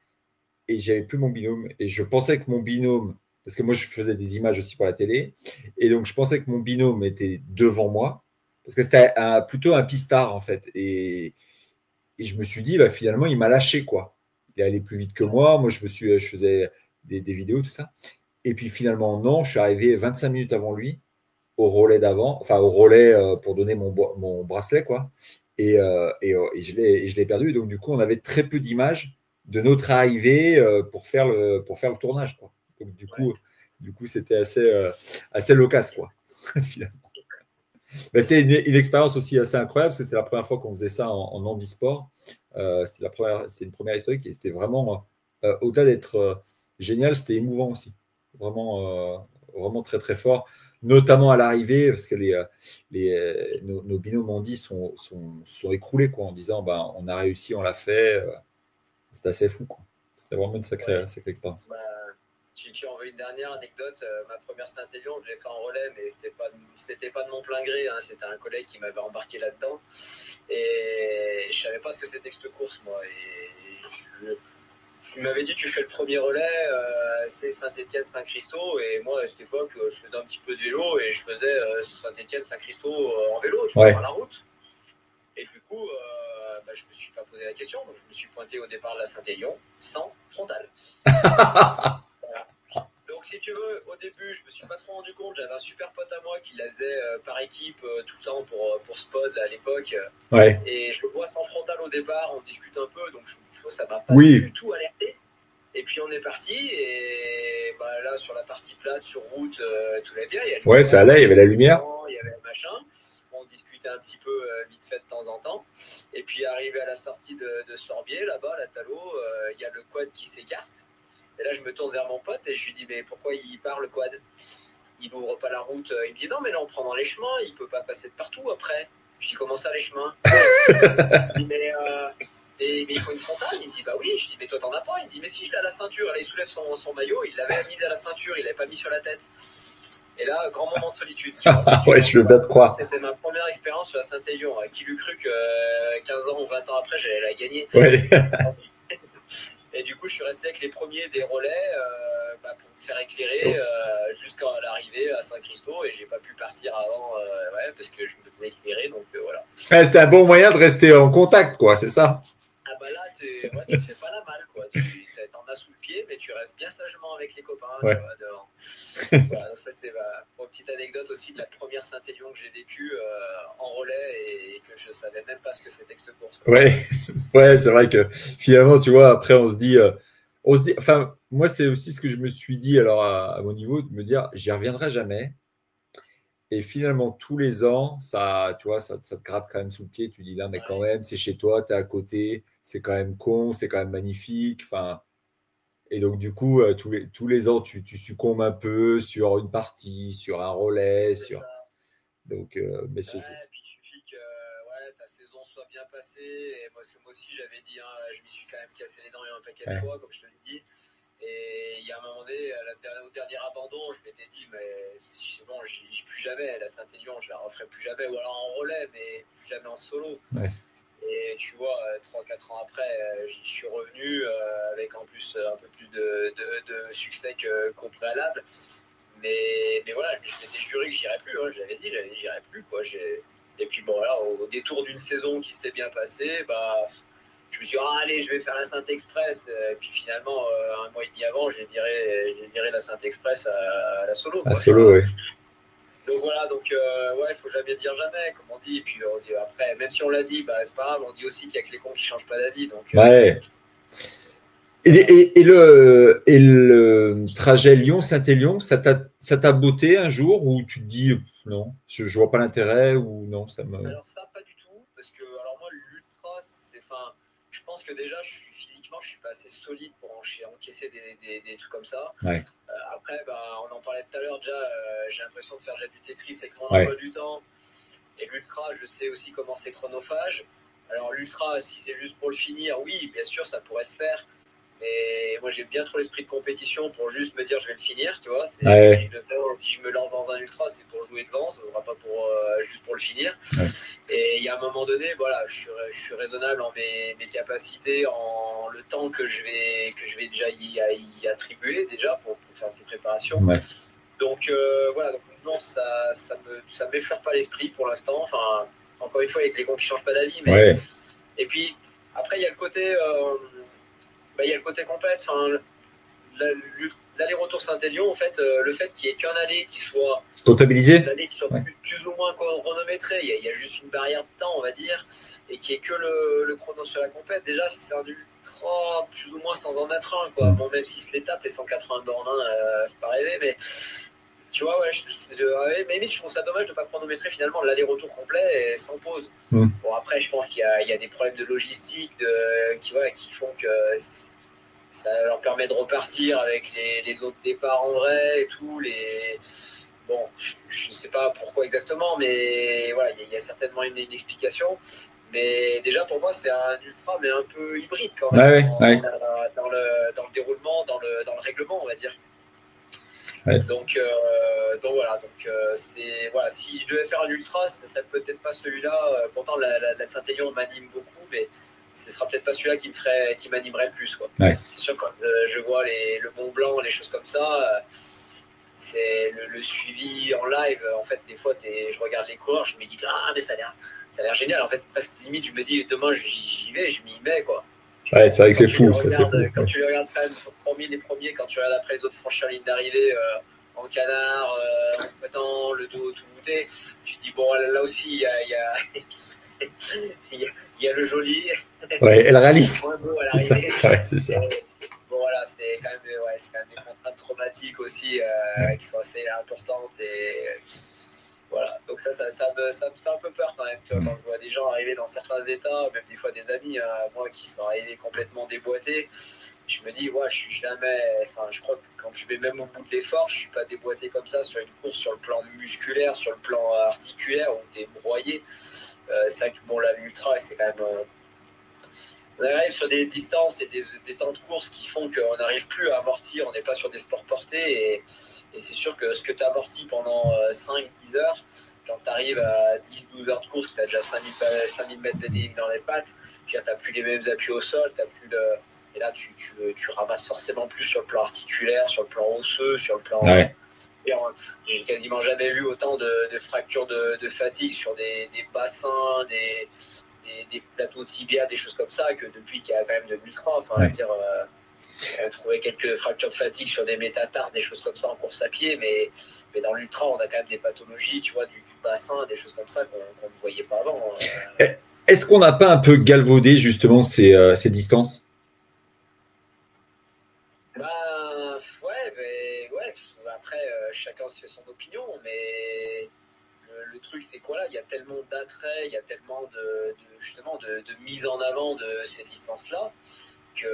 et j'avais plus mon binôme. Et je pensais que mon binôme, parce que moi, je faisais des images aussi pour la télé, et donc je pensais que mon binôme était devant moi, parce que c'était plutôt un pistard, en fait. Et je me suis dit, bah, finalement, il m'a lâché, quoi. Il allait plus vite que moi. Moi, je faisais des vidéos, tout ça. Et puis finalement, non, je suis arrivé 25 minutes avant lui, au relais d'avant, enfin au relais pour donner mon bracelet, quoi. Et je l'ai perdu. Et donc, du coup, on avait très peu d'images de notre arrivée pour faire le tournage, quoi. Donc, du coup, c'était assez loquace, quoi, finalement. Mais c'était une expérience aussi assez incroyable, parce que c'est la première fois qu'on faisait ça en handisport. C'était une première historique, et c'était vraiment, au-delà d'être génial, c'était émouvant aussi. Vraiment très très fort, notamment à l'arrivée, parce que nos binômes handis sont écroulés, quoi, en disant bah, on a réussi, on l'a fait. C'était assez fou, quoi. C'était vraiment une sacrée expérience. Bah, tu en veux une dernière anecdote. Ma première Saint-Élion, je l'ai fait en relais, mais c'était pas de mon plein gré, hein. C'était un collègue qui m'avait embarqué là-dedans. Et je savais pas ce que c'était que cette course, moi. Et je m'avais dit, tu fais le premier relais, c'est Saint-Étienne-Saint-Christo. Et moi, à cette époque, je faisais un petit peu de vélo et je faisais Saint-Étienne-Saint-Christo en vélo, tu vois, par la route. Et du coup, bah, je me suis pas posé la question, donc je me suis pointé au départ de la Saint-Élion sans frontal. Voilà. Donc, si tu veux, au début, je me suis pas trop rendu compte. J'avais un super pote à moi qui la faisait par équipe tout le temps pour Spod à l'époque. Ouais. Et je le vois sans frontal au départ, on discute un peu, donc je vois ça m'a pas du tout alerté. Et puis on est parti, et bah, là, sur la partie plate, sur route, tout allait bien. Ouais, ça allait, il y avait la lumière. Il y avait le machin. On discutait un petit peu vite fait de temps en temps. Et puis, arrivé à la sortie de Sorbier, là-bas, la Talo, il y a le quad qui s'écarte. Et là, je me tourne vers mon pote et je lui dis, mais pourquoi il part le quad? Il n'ouvre pas la route. Il me dit, non, mais là, on prend dans les chemins, il ne peut pas passer de partout après. Je dis, comment ça, les chemins? Je dis, mais il faut une frontale. Il me dit, bah oui. Je dis, mais toi, t'en as pas. Il me dit, mais si, je l'ai à la ceinture. Là, il soulève son maillot, il l'avait mis à la ceinture, il l'avait pas mis sur la tête. Et là, grand moment de solitude. Ouais, je veux bien te croire. C'était ma première expérience sur la Saint-Élion. Qui l'eût cru que 15 ans ou 20 ans après, j'allais la gagner. Ouais. Et du coup, je suis resté avec les premiers des relais pour me faire éclairer jusqu'à l'arrivée à Saint-Christo. Et j'ai pas pu partir avant parce que je me faisais éclairer. Donc voilà. Ouais, c'était un bon moyen de rester en contact, quoi, c'est ça? Ah bah là, tu fais pas la malle, quoi. T'en as sous le pied, mais tu restes bien sagement avec les copains, ouais. Tu vois, devant. Voilà, donc ça, c'était une petite anecdote aussi de la première Saint-Élion que j'ai vécue en relais et que je savais même pas ce que c'était que cette course. Quoi. Ouais, ouais, c'est vrai que finalement, tu vois, après, on se dit, enfin, moi, c'est aussi ce que je me suis dit, alors, à mon niveau, de me dire, j'y reviendrai jamais. Et finalement, tous les ans, ça, tu vois, ça te gratte quand même sous le pied. Tu dis là, mais quand même, c'est chez toi, tu es à côté, c'est quand même con, c'est quand même magnifique. Enfin, et donc, du coup, tous les ans, tu succombes un peu sur une partie, sur un relais. Donc, mais puis il suffit que ta saison soit bien passée. Et parce que moi aussi, j'avais dit, je m'y suis quand même cassé les dents un paquet de fois, comme je te l'ai dit. Et il y a un moment donné, au dernier abandon, je m'étais dit, mais c'est bon, j'y plus jamais. La Saint-Élion, je la referai plus jamais. Ou alors en relais, mais plus jamais en solo. Ouais. Et tu vois, 3-4 ans après, j'y suis revenu avec en plus un peu plus de succès qu'au préalable. Mais voilà, je m'étais juré que j'irais plus. Je l'avais dit, j'irais plus. Quoi. Et puis bon, voilà, au détour d'une saison qui s'était bien passée, je me suis dit, allez, je vais faire la Saint-Express. Et puis finalement, un mois et demi avant, j'ai viré la Saint-Express à la solo. À solo, oui. Donc voilà, il faut jamais dire jamais, comme on dit. Et puis on dit après, même si on l'a dit, c'est pas grave, on dit aussi qu'il y a que les cons qui changent pas d'avis. Donc, ouais. Et le trajet Lyon-Saint-Élion, ça t'a botté un jour où tu te dis non, je vois pas l'intérêt ou non, ça me. Alors ça, pas du tout, parce que alors moi l'ultra, je pense que déjà physiquement, je suis pas assez solide pour encaisser des trucs comme ça. Ouais. Après, on en parlait tout à l'heure déjà. J'ai l'impression de faire déjà du Tetris avec mon emploi du temps. Et l'ultra, je sais aussi comment c'est chronophage. Alors l'ultra, si c'est juste pour le finir, oui, bien sûr, ça pourrait se faire. Mais moi, j'ai bien trop l'esprit de compétition pour juste me dire je vais le finir, tu vois. Si je me lance dans un ultra, c'est pour jouer devant, ça ne sera pas juste pour le finir. Ouais. Et il y a un moment donné, voilà, je suis raisonnable en mes capacités, en le temps que je vais déjà y attribuer déjà pour faire ces préparations. Ouais. Donc voilà, donc non, ça m'effleure pas l'esprit pour l'instant. Enfin, encore une fois, il y a les cons qui changent pas d'avis, mais ouais. Et puis après, il y a le côté compète. Enfin, l'aller-retour Saint-Élion, en fait, le fait qu'il n'y ait qu'un aller qui soit comptabilisé, qui soit plus ou moins chronométré, il y a juste une barrière de temps, on va dire, et qu'il n'y ait que le chrono sur la compète. Déjà, c'est un ultra plus ou moins sans en être un, quoi. Bon, même si l'étape, les 180 bornes, c'est pas rêver, mais tu vois, mais je trouve ça dommage de ne pas chronométrer finalement l'aller-retour complet et sans pause. Bon, après, je pense qu'il y a des problèmes de logistique qui font que ça leur permet de repartir avec les autres départs en vrai et tout. Bon, je ne sais pas pourquoi exactement, mais voilà, il y a certainement une explication. Mais déjà, pour moi, c'est un ultra, mais un peu hybride quand même, dans le déroulement, dans le règlement, on va dire. Ouais. Donc voilà, si je devais faire un ultra, ça peut-être pas celui-là. Pourtant la Saint-Élion m'anime beaucoup, mais ce sera peut-être pas celui-là qui m'animerait le plus, quoi. Ouais. C'est sûr, quand je vois le Mont Blanc, les choses comme ça, c'est le suivi en live. En fait, des fois, je regarde les coureurs, je me dis mais ça a l'air génial. En fait, presque limite, je me dis demain j'y vais, je m'y mets, quoi. Ouais, c'est vrai que c'est fou, ça, c'est fou. Quand tu les regardes quand même, parmi les premiers, quand tu regardes après les autres franchir la ligne d'arrivée en canard, en pointant, le dos tout bouté, tu te dis, bon, là aussi, il y a le joli. Ouais, et le réaliste. C'est ça. Ouais, c'est ça. Bon, voilà, c'est quand même, ouais, c'est quand même des contraintes traumatiques aussi qui sont assez importantes. Et voilà, donc ça me fait un peu peur quand même, tu vois, quand je vois des gens arriver dans certains états, même des fois des amis, moi, qui sont arrivés complètement déboîtés. Je me dis, ouais, je suis jamais. Enfin, je crois que quand je vais même au bout de l'effort, je suis pas déboîté comme ça sur une course, sur le plan musculaire, sur le plan articulaire, où tu es broyé. C'est vrai que bon, l'ultra, c'est quand même. On arrive sur des distances et des temps de course qui font qu'on n'arrive plus à amortir, on n'est pas sur des sports portés. Et c'est sûr que ce que tu amortis pendant 5-10 heures, quand tu arrives à 10-12 heures de course, que tu as déjà 5000 mètres de dénivelé dans les pattes, tu n'as plus les mêmes appuis au sol, t'as plus le. Et là, tu ramasses forcément plus sur le plan articulaire, sur le plan osseux, sur le plan. Ouais. J'ai quasiment jamais vu autant de fractures de fatigue sur des bassins, des plateaux tibia, des choses comme ça, que depuis qu'il y a quand même de l'ultra. Enfin, Ouais. dire, trouver quelques fractures de fatigue sur des métatarses, des choses comme ça en course à pied, mais dans l'ultra, on a quand même des pathologies, tu vois, du bassin, des choses comme ça qu'on ne voyait pas avant. Est-ce qu'on n'a pas un peu galvaudé justement ces distances? Ben, ouais, mais ouais. Après, chacun se fait son opinion, mais le truc, c'est quoi là? Il y a tellement d'attraits, il y a tellement justement de mise en avant de ces distances-là que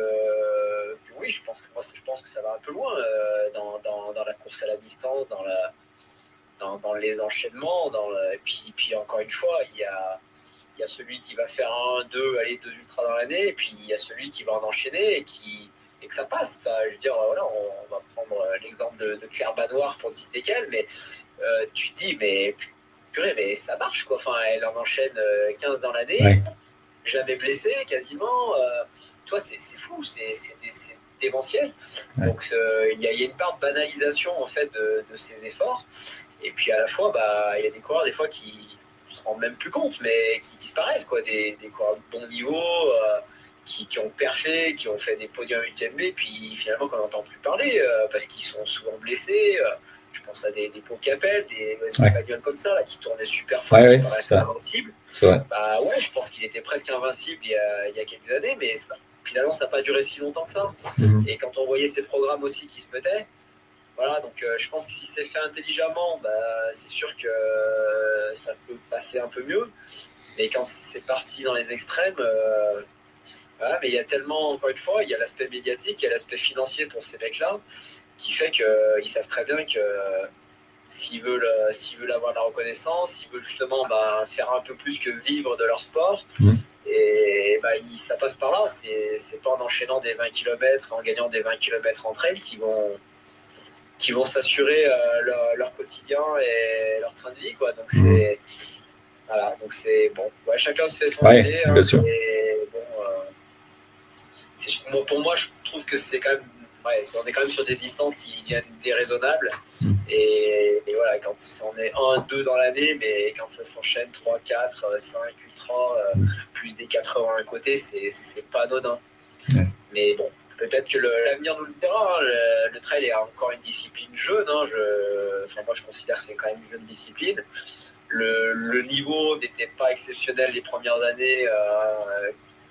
oui, je pense que ça va un peu loin dans la course à la distance, dans les enchaînements, et puis encore une fois, il y a celui qui va faire deux ultras dans l'année, et puis il y a celui qui va en enchaîner et que ça passe. Enfin, je veux dire, voilà, on va prendre l'exemple de Claire Banoir pour ne citer qu'elle, mais tu te dis, mais purée, mais ça marche quoi. Enfin, elle en enchaîne 15 dans l'année, Ouais. jamais blessée quasiment. Toi, c'est fou, c'est démentiel. Ouais. Donc, il y a une part de banalisation en fait de ces efforts. Et puis à la fois, il y a des coureurs des fois qui se rendent même plus compte, mais qui disparaissent, quoi. Des coureurs de bon niveau, qui ont perfé, qui ont fait des podiums UTMB, puis finalement qu'on n'entend plus parler, parce qu'ils sont souvent blessés. Je pense à des Pau Capel, des Bagnoles comme ça, là, qui tournaient super fort, qui paraissaient invincibles. Bah ouais, je pense qu'il était presque invincible il y a quelques années, mais finalement, ça n'a pas duré si longtemps que ça. Et quand on voyait ces programmes aussi qui se mettaient, voilà, donc je pense que si c'est fait intelligemment, c'est sûr que ça peut passer un peu mieux. Mais quand c'est parti dans les extrêmes, voilà, mais il y a tellement, encore une fois, il y a l'aspect médiatique, il y a l'aspect financier pour ces mecs-là, qui fait qu'ils savent très bien que s'ils veulent avoir de la reconnaissance, s'ils veulent justement faire un peu plus que vivre de leur sport, et ça passe par là. C'est pas en enchaînant des 20 km, en gagnant des 20 km entre elles qui vont s'assurer leur quotidien et leur train de vie, quoi. Donc c'est voilà, donc c'est bon. Ouais, chacun se fait son idée. Bien sûr. Et bon, pour moi, je trouve que c'est quand même. Ouais, on est quand même sur des distances qui viennent déraisonnables. Et voilà, quand on est 1-2 dans l'année, mais quand ça s'enchaîne 3, 4, 5 ultra, plus des 80 à côté, c'est pas anodin. Mais bon, peut-être que l'avenir nous le dira. Le trail est encore une discipline jeune. Moi, je considère que c'est quand même une jeune discipline. Le niveau n'était pas exceptionnel les premières années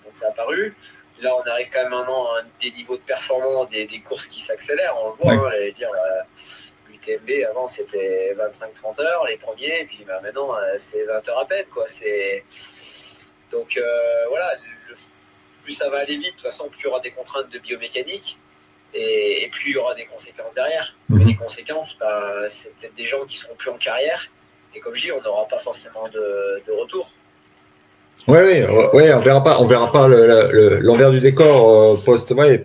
quand ça a apparu. Là, on arrive quand même maintenant à des niveaux de performance, des courses qui s'accélèrent. On le voit, l'UTMB, avant, c'était 25-30 heures les premiers, et puis maintenant, c'est 20 heures à peine, quoi. Donc, voilà, plus ça va aller vite, de toute façon, plus il y aura des contraintes de biomécanique, et plus il y aura des conséquences derrière. Mais les conséquences, c'est peut-être des gens qui seront plus en carrière, et comme je dis, on n'aura pas forcément de retour. Ouais, on verra pas l'envers du décor post-podium,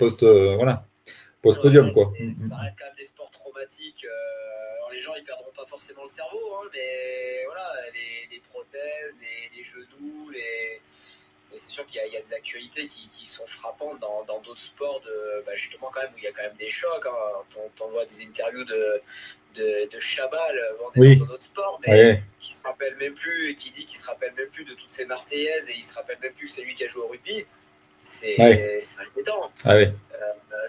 quoi. Ça reste quand même des sports traumatiques. Alors les gens, ils perdront pas forcément le cerveau, mais voilà, les prothèses, les genoux, et c'est sûr qu'il y a des actualités qui sont frappantes dans d'autres sports, justement quand même où il y a quand même des chocs. On voit des interviews de Chabal, dans un autre sport, mais qui se rappelle même plus, et qui dit qu'il se rappelle même plus de toutes ces Marseillaises, et il se rappelle même plus que c'est lui qui a joué au rugby. C'est inquiétant.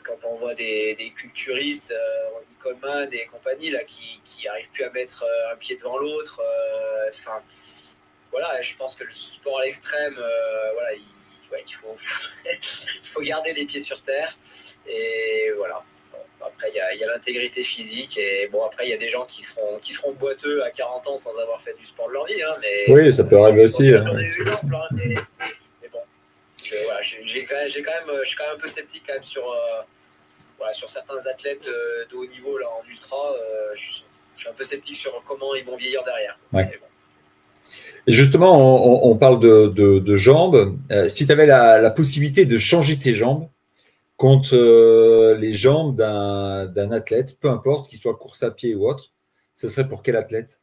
Quand on voit des culturistes, Ronnie Coleman et compagnie, là, qui n'arrivent plus à mettre un pied devant l'autre, voilà, je pense que le sport à l'extrême, il faut garder les pieds sur terre. Et voilà. Bon, après, il y a l'intégrité physique. Et bon, après, il y a des gens qui seront boiteux à 40 ans sans avoir fait du sport de leur vie. Hein, mais, oui, ça peut arriver aussi. J'en ai eu exemple, hein, mais bon. Voilà, je suis quand même un peu sceptique quand même sur certains athlètes de haut niveau là, en ultra. Je suis un peu sceptique sur comment ils vont vieillir derrière. Ouais. Bon. Et justement, on parle de jambes. Si tu avais la possibilité de changer tes jambes contre les jambes d'un athlète, peu importe, qu'il soit course à pied ou autre, ce serait pour quel athlète?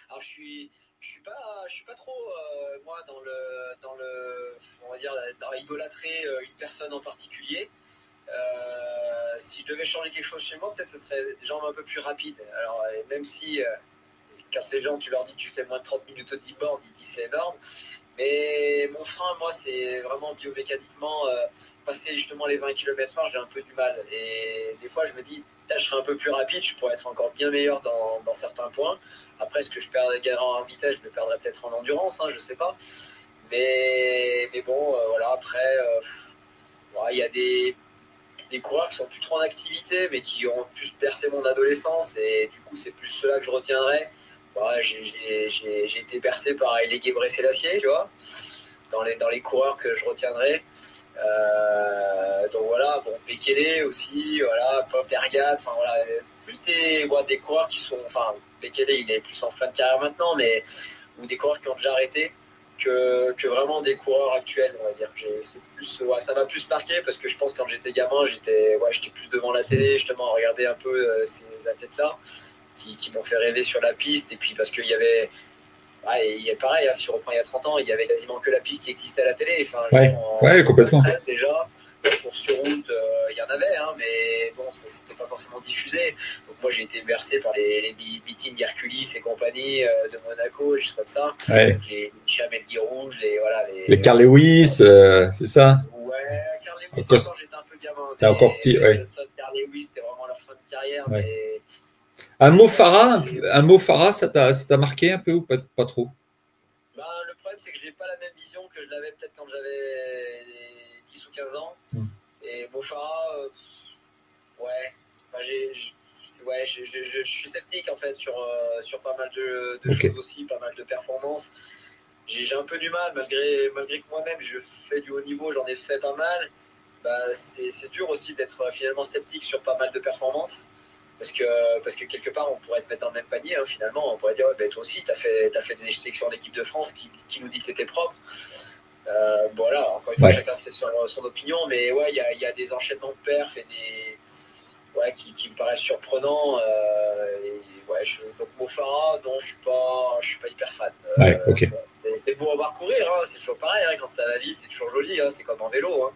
Alors je suis pas trop moi on va dire dans idolâtrer une personne en particulier. Si je devais changer quelque chose chez moi, peut-être ce serait des jambes un peu plus rapides. Alors même si quand les gens, tu leur dis que tu fais moins de 30 minutes au 10 bornes, ils disent c'est énorme. Mais mon frein, moi, c'est vraiment biomécaniquement, passer justement les 20 km/h, j'ai un peu du mal. Et des fois, je me dis, je serais un peu plus rapide, je pourrais être encore bien meilleur dans certains points. Après, est-ce que je gagnerai en vitesse, je me perdrai peut-être en endurance, hein, je sais pas. Mais bon, voilà, après, il y a des coureurs qui sont plus trop en activité, mais qui ont plus percé mon adolescence. Et du coup, c'est plus ceux-là que je retiendrai. Ouais, j'ai été percé par Haile Gebrselassie, tu vois, dans les coureurs que je retiendrai. Donc voilà, bon, Bekele aussi, voilà, Potergat, enfin voilà, plus des coureurs qui sont, enfin, Bekele il est plus en fin de carrière maintenant, mais ou des coureurs qui ont déjà arrêté que vraiment des coureurs actuels, on va dire. C'est plus, ouais, ça m'a plus marqué parce que je pense que quand j'étais gamin, j'étais plus devant la télé, justement, à regarder un peu ces athlètes-là qui m'ont fait rêver sur la piste. Et puis parce qu'il y avait, pareil, hein, si on reprend il y a 30 ans, il y avait quasiment que la piste qui existait à la télé. Enfin, ouais, complètement. Déjà, pour sur route, il y en avait, hein, mais bon, c'était pas forcément diffusé. Donc moi, j'ai été bercé par les meetings Hercules et compagnie de Monaco, juste comme ça. Ouais. Les Chamelli rouges, les Carl Lewis, c'est ça? Ouais, Carl Lewis, encore j'étais un peu gamin. C'était encore petit, ouais. Carl Lewis, c'était vraiment leur fin de carrière, ouais. mais. Un mot Farah, ça t'a marqué un peu ou pas trop? Ben, le problème, c'est que je n'ai pas la même vision que je l'avais peut-être quand j'avais 10 ou 15 ans. Et Mo Farah, ouais. Enfin, je suis sceptique en fait sur pas mal de choses aussi, pas mal de performances. J'ai un peu du mal, malgré que moi-même je fais du haut niveau, j'en ai fait pas mal. Bah, c'est dur aussi d'être finalement sceptique sur pas mal de performances. Parce que quelque part, on pourrait te mettre dans le même panier, hein, finalement. On pourrait dire, ouais, ben, toi aussi, tu as fait des sélections en équipe de France qui nous dit que tu étais propre. Voilà, encore une fois, chacun se fait son opinion, mais ouais, il y a des enchaînements de perfs et qui me paraissent surprenants. Donc Mo Farah, non, je suis pas hyper fan. Okay. Bon, c'est beau à voir courir, hein, c'est toujours pareil, hein, quand ça va vite, c'est toujours joli, hein, c'est comme en vélo. Hein.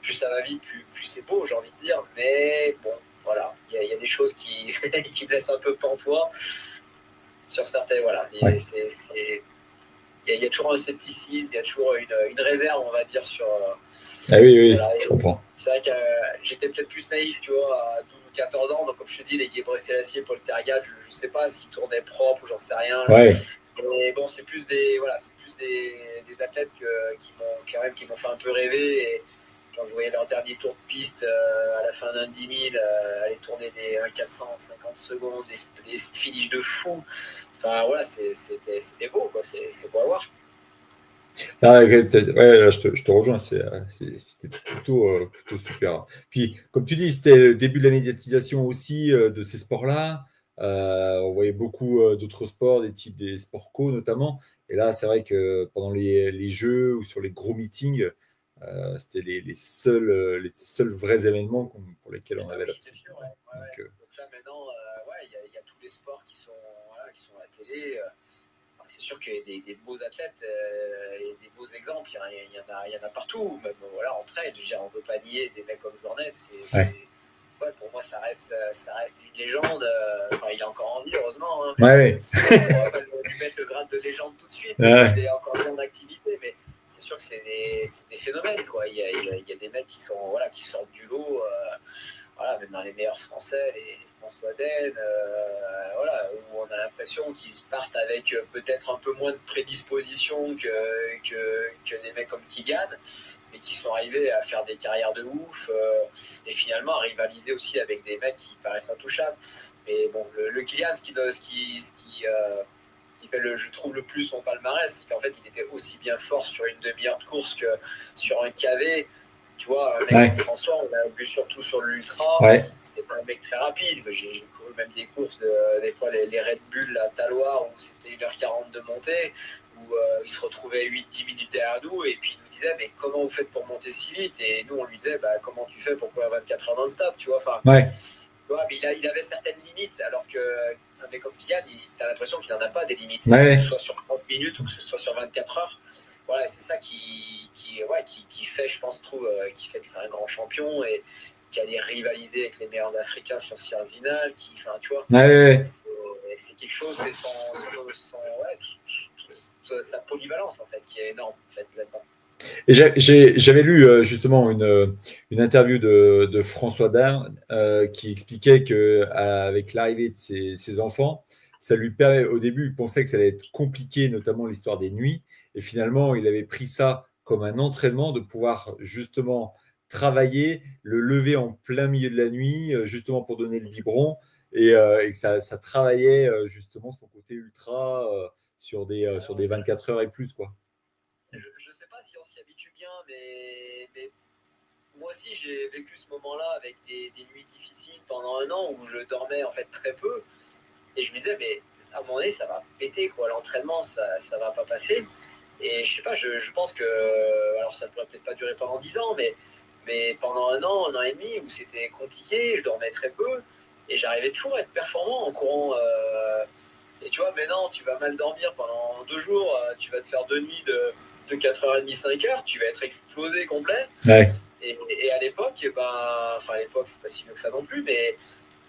Plus ça va vite, plus c'est beau, j'ai envie de dire. Mais bon, voilà, il y a des choses qui, qui me laissent un peu pantois sur certaines. Voilà, il y a toujours un scepticisme, il y a toujours une réserve, on va dire, sur. Oui, voilà, je comprends. C'est vrai que j'étais peut-être plus naïf, tu vois, à 12 ou 14 ans. Donc, comme je te dis, les Gebrselassie, Paul Tergat, je ne sais pas s'ils tournaient propre ou j'en sais rien. Ouais. Mais bon, c'est plus des athlètes qui m'ont fait un peu rêver. Et quand je voyais leur dernier tour de piste à la fin d'un 10 000, aller tourner des 1,450 secondes, des finishes de fou. Enfin, voilà, c'était beau, quoi. C'est beau à voir. Ah, ouais, là, je te rejoins, c'était plutôt super. Puis, comme tu dis, c'était le début de la médiatisation aussi de ces sports-là. On voyait beaucoup d'autres sports, des sports co notamment. Et là, c'est vrai que pendant les jeux ou sur les gros meetings, c'était les seuls vrais événements pour lesquels on avait la possibilité. Donc là, maintenant, il y a tous les sports qui sont à la télé. C'est sûr qu'il y a des beaux athlètes et des beaux exemples. Il y en a partout. Même voilà, en trade, on ne peut pas nier des mecs comme Journet. Pour moi, ça reste une légende. Enfin, il est encore en vie, heureusement. Hein, on va lui mettre le grade de légende tout de suite parce qu'il est encore en activité. Mais c'est sûr que c'est des phénomènes. Quoi. Il y a des mecs qui sortent du lot. Même dans les meilleurs Français, les François Den, voilà, où on a l'impression qu'ils partent avec peut-être un peu moins de prédisposition que des mecs comme Kylian, mais qui sont arrivés à faire des carrières de ouf et finalement à rivaliser aussi avec des mecs qui paraissent intouchables. Mais bon, le Kylian, ce qui fait je trouve le plus son palmarès, c'est qu'en fait il était aussi bien fort sur une demi-heure de course que sur un KV. Tu vois, un mec comme François, on l'a vu surtout sur l'ultra, c'était pas un mec très rapide. J'ai couru même des courses, des fois les Red Bull à Taloir, où c'était 1h40 de montée, où il se retrouvait 8-10 minutes derrière nous, et puis il nous disait, mais comment vous faites pour monter si vite? Et nous, on lui disait, bah, comment tu fais pour courir 24 heures non-stop, tu vois, enfin, tu vois, mais il avait certaines limites, alors qu'un mec comme Kylian, tu as l'impression qu'il n'en a pas des limites, que ce soit sur 30 minutes ou que ce soit sur 24 heures. Voilà, c'est ça qui fait, je pense, qui fait que c'est un grand champion et qui allait rivaliser avec les meilleurs Africains sur Sierzinal, enfin, tu vois, c'est quelque chose, c'est sa polyvalence, en fait, qui est énorme, en fait, là-dedans. Et j'avais lu justement une interview de François Dain qui expliquait qu'avec l'arrivée de ses enfants, ça lui permet, au début, il pensait que ça allait être compliqué, notamment l'histoire des nuits. Et finalement, il avait pris ça comme un entraînement de pouvoir justement travailler, le lever en plein milieu de la nuit, justement pour donner le biberon, et que ça travaillait justement son côté ultra sur des 24 heures et plus, quoi. Je ne sais pas si on s'y habitue bien, mais moi aussi j'ai vécu ce moment-là avec des nuits difficiles pendant un an où je dormais en fait très peu. Et je me disais, mais à un moment donné, ça va péter, quoi. L'entraînement, ça va pas passer. Et je sais pas, je pense que, alors ça ne pourrait peut-être pas durer pendant 10 ans, mais pendant un an et demi, où c'était compliqué, je dormais très peu, et j'arrivais toujours à être performant en courant. Et tu vois, maintenant, tu vas mal dormir pendant 2 jours, tu vas te faire 2 nuits de 4h30, 5h, tu vas être explosé complet. Et à l'époque, enfin à l'époque, c'est pas si vieux que ça non plus, mais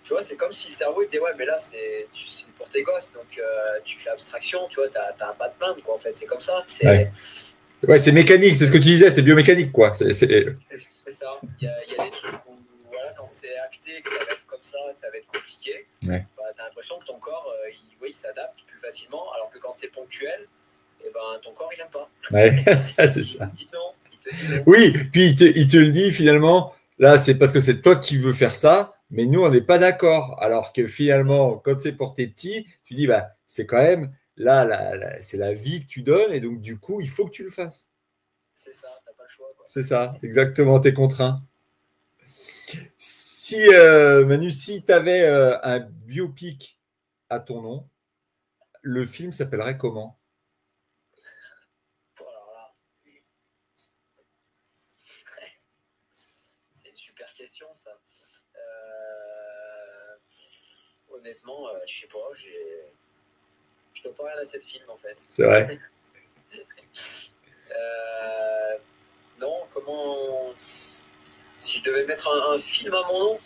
tu vois, c'est comme si le cerveau il disait, ouais, mais là, c'est pour tes gosses, donc tu fais abstraction, tu vois, t'as pas de plainte, quoi, en fait, c'est comme ça. Ouais, c'est mécanique, c'est ce que tu disais, c'est biomécanique, quoi. C'est ça. Il y a des trucs où, voilà, quand c'est acté que ça va être comme ça, que ça va être compliqué, bah, t'as l'impression que ton corps, il s'adapte plus facilement, alors que quand c'est ponctuel, et ben, ton corps, il n'aime pas. C'est ça. Il dit non. Il te dit non. Oui, puis il te le dit finalement, là, c'est parce que c'est toi qui veux faire ça, mais nous, on n'est pas d'accord. Alors que finalement, quand c'est pour tes petits, tu dis, bah, c'est quand même, là, c'est la vie que tu donnes, et donc du coup, il faut que tu le fasses. C'est ça, t'as pas le choix, quoi. C'est ça, exactement, t'es contraint. Si, Manu, si tu avais un biopic à ton nom, le film s'appellerait comment? Alors là, c'est une super question, ça. Honnêtement, je sais pas, je dois pas rien à cette film, en fait. C'est vrai. Non, comment... Si je devais mettre un film à mon nom?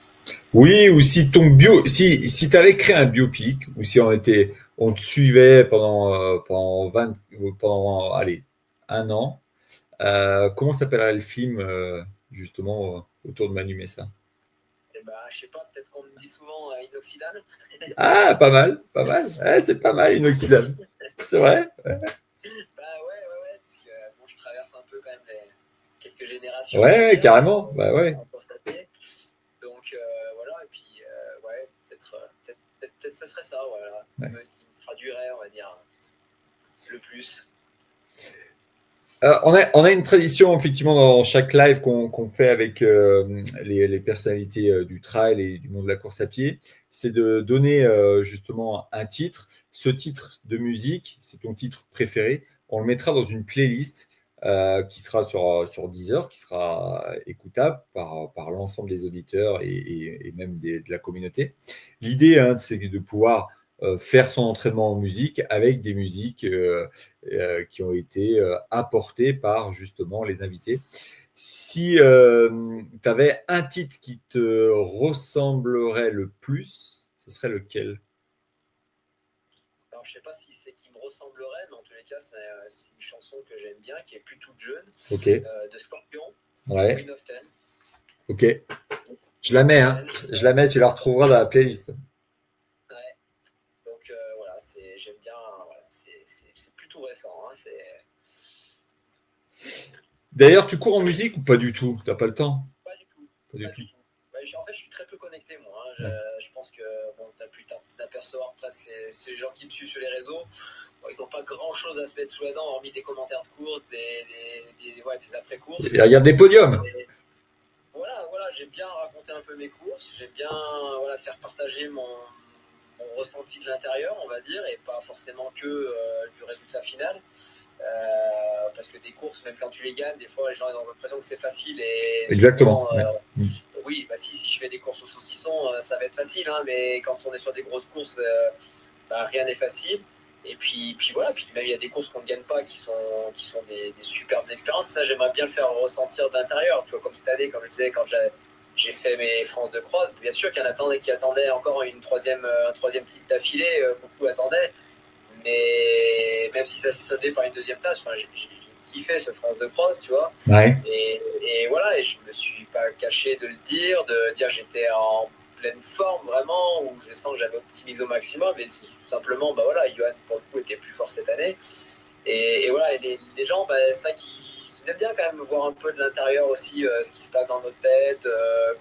Oui, ou si si tu avais créé un biopic, ou si on te suivait pendant allez, un an, comment s'appellerait le film justement autour de Manu Messa? Eh ben, je sais pas, peut-être qu'on me dit souvent inoxydable. Ah, pas mal, pas mal. Ouais, c'est pas mal, inoxydable. C'est vrai. Bah ouais, parce que bon, je traverse un peu quand même quelques générations. Ouais, carrément. Bah ouais. Donc voilà, et puis ouais, peut-être ça serait ça, voilà. Ce qui me traduirait, on va dire, le plus. On a une tradition, effectivement, dans chaque live qu'on fait avec les personnalités du trail et du monde de la course à pied, c'est de donner justement un titre. Ce titre de musique, c'est ton titre préféré. On le mettra dans une playlist qui sera sur Deezer, qui sera écoutable par l'ensemble des auditeurs et même de la communauté. L'idée, hein, c'est de pouvoir faire son entraînement en musique avec des musiques qui ont été apportées par justement les invités. Si tu avais un titre qui te ressemblerait le plus, ce serait lequel? Alors, je sais pas si c'est qui me ressemblerait, mais en tous les cas, c'est une chanson que j'aime bien, qui est plus toute jeune, Ok. de Scorpion, Ouais. Queen of Ten. Ok. Je la mets, hein. Je la mets, tu la retrouveras dans la playlist. Ouais. Donc voilà, j'aime bien. Voilà, c'est plutôt récent. Hein, D'ailleurs, tu cours en musique ou pas du tout? T'as pas le temps? pas du tout. Pas du Pas tout. du tout. Ouais, en fait, je suis très peu connecté, moi. Hein. Ouais. Je pense que bon, tu as pu t'apercevoir. Après, ces gens qui me suivent sur les réseaux, bon, ils n'ont pas grand-chose à se mettre sous la dent, hormis des commentaires de course, des après-courses. Il y a des podiums. Et voilà, j'aime bien raconter un peu mes courses. J'aime bien faire partager mon ressenti de l'intérieur, on va dire, et pas forcément que du résultat final. Parce que des courses, même quand tu les gagnes, des fois les gens ont l'impression que c'est facile. Et exactement. Souvent, oui, bah si je fais des courses au saucisson, ça va être facile, hein, mais quand on est sur des grosses courses, rien n'est facile. Et puis voilà, puis même il y a des courses qu'on ne gagne pas qui sont des superbes expériences. Ça, j'aimerais bien le faire ressentir de l'intérieur. Tu vois, comme cette année, comme je disais, quand j'ai fait mes France de croix, bien sûr qu'il y en a qui attendaient encore un troisième titre d'affilée, beaucoup attendaient. Mais même si ça s'est soldé par une deuxième place, j'ai kiffé ce France de cross, tu vois. Ouais. Et voilà, et je me suis pas caché de dire que j'étais en pleine forme vraiment, où je sens que j'avais optimisé au maximum. Et c'est tout simplement, bah voilà, Johan pour le coup était plus fort cette année. Et voilà, et les gens, bah, ça qui aiment bien quand même voir un peu de l'intérieur aussi ce qui se passe dans notre tête,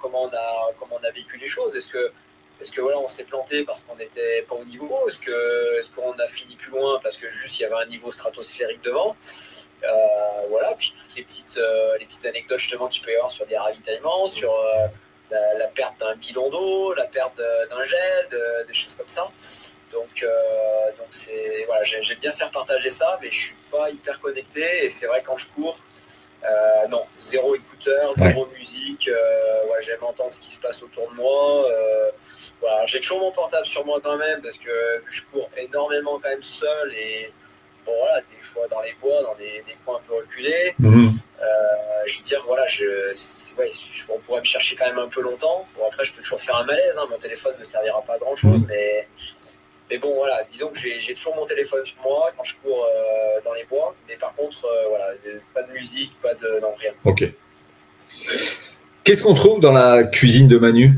comment on a vécu les choses. Est-ce que voilà, on s'est planté parce qu'on n'était pas au niveau? Est-ce qu'on a fini plus loin parce que juste il y avait un niveau stratosphérique devant? Voilà, puis toutes les petites anecdotes justement qu'il peut y avoir sur des ravitaillements, sur la perte d'un bidon d'eau, la perte d'un gel, des choses comme ça. Donc voilà, j'aime bien faire partager ça, mais je suis pas hyper connecté. Et c'est vrai quand je cours, non, zéro écouteur, zéro musique. J'aime entendre ce qui se passe autour de moi. Voilà, j'ai toujours mon portable sur moi quand même parce que je cours énormément quand même seul et bon voilà, des fois dans les bois, dans des coins un peu reculés. Je veux dire voilà, on pourrait me chercher quand même un peu longtemps. Bon après je peux toujours faire un malaise, hein, mon téléphone ne servira pas à grand chose, mais bon, voilà, disons que j'ai toujours mon téléphone sur moi quand je cours dans les bois. Mais par contre, voilà, pas de musique, non, rien. Ok. Qu'est-ce qu'on trouve dans la cuisine de Manu?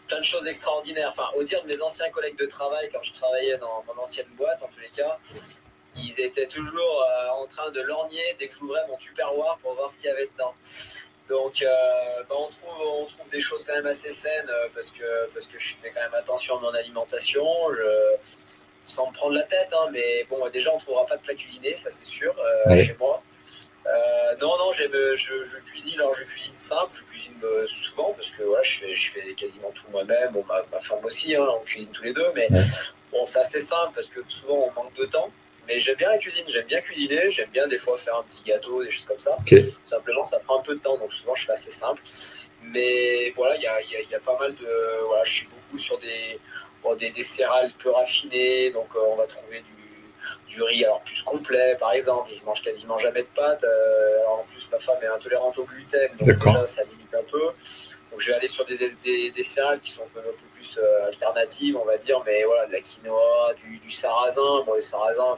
Plein de choses extraordinaires. Enfin, au dire de mes anciens collègues de travail, quand je travaillais dans mon ancienne boîte, en tous les cas, ils étaient toujours en train de lorgner dès que j'ouvrais mon Tupperware pour voir ce qu'il y avait dedans. Donc, on trouve des choses quand même assez saines parce que je fais quand même attention à mon alimentation, sans me prendre la tête, hein, mais bon, déjà, on ne trouvera pas de plat cuisiné, ça c'est sûr, chez moi. Non, je cuisine, alors je cuisine simple, je cuisine souvent parce que voilà, je fais quasiment tout moi-même, bon, ma femme aussi, hein, on cuisine tous les deux, mais bon, c'est assez simple parce que souvent on manque de temps. Mais j'aime bien la cuisine, j'aime bien cuisiner, j'aime bien des fois faire un petit gâteau, des choses comme ça. Simplement, ça prend un peu de temps, donc souvent je fais assez simple. Mais voilà, il y a pas mal de. Voilà, je suis beaucoup sur des céréales peu raffinées, donc on va trouver du riz alors plus complet, par exemple. Je mange quasiment jamais de pâtes. En plus, ma femme est intolérante au gluten, donc déjà ça limite un peu. Donc je vais aller sur des céréales qui sont un peu plus alternatives, on va dire, mais voilà, de la quinoa, du sarrasin. Bon, les sarrasins,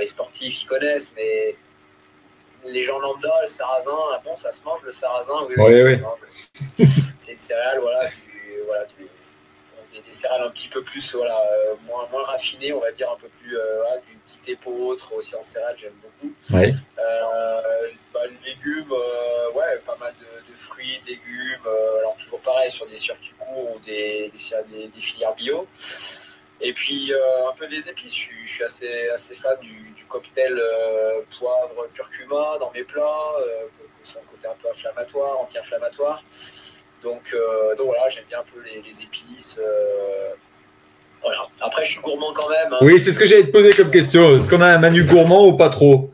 les sportifs ils connaissent, mais les gens lambda, le sarrasin, bon, ça se mange le sarrasin, oui. Se mange. C'est une céréale, des céréales un petit peu plus, moins raffinées, on va dire, un peu plus du petit épeautre aussi en céréales, j'aime beaucoup. Légumes, pas mal de fruits, de légumes, alors toujours pareil sur des circuits courts ou des filières bio. Et puis un peu des épices, je suis assez fan du cocktail poivre curcuma dans mes plats, pour son côté un peu inflammatoire, anti-inflammatoire. Donc voilà, j'aime bien un peu les épices. Voilà. Après, je suis gourmand quand même. Hein. Oui, c'est ce que j'allais te poser comme question. Est-ce qu'on a un Manu gourmand ou pas trop?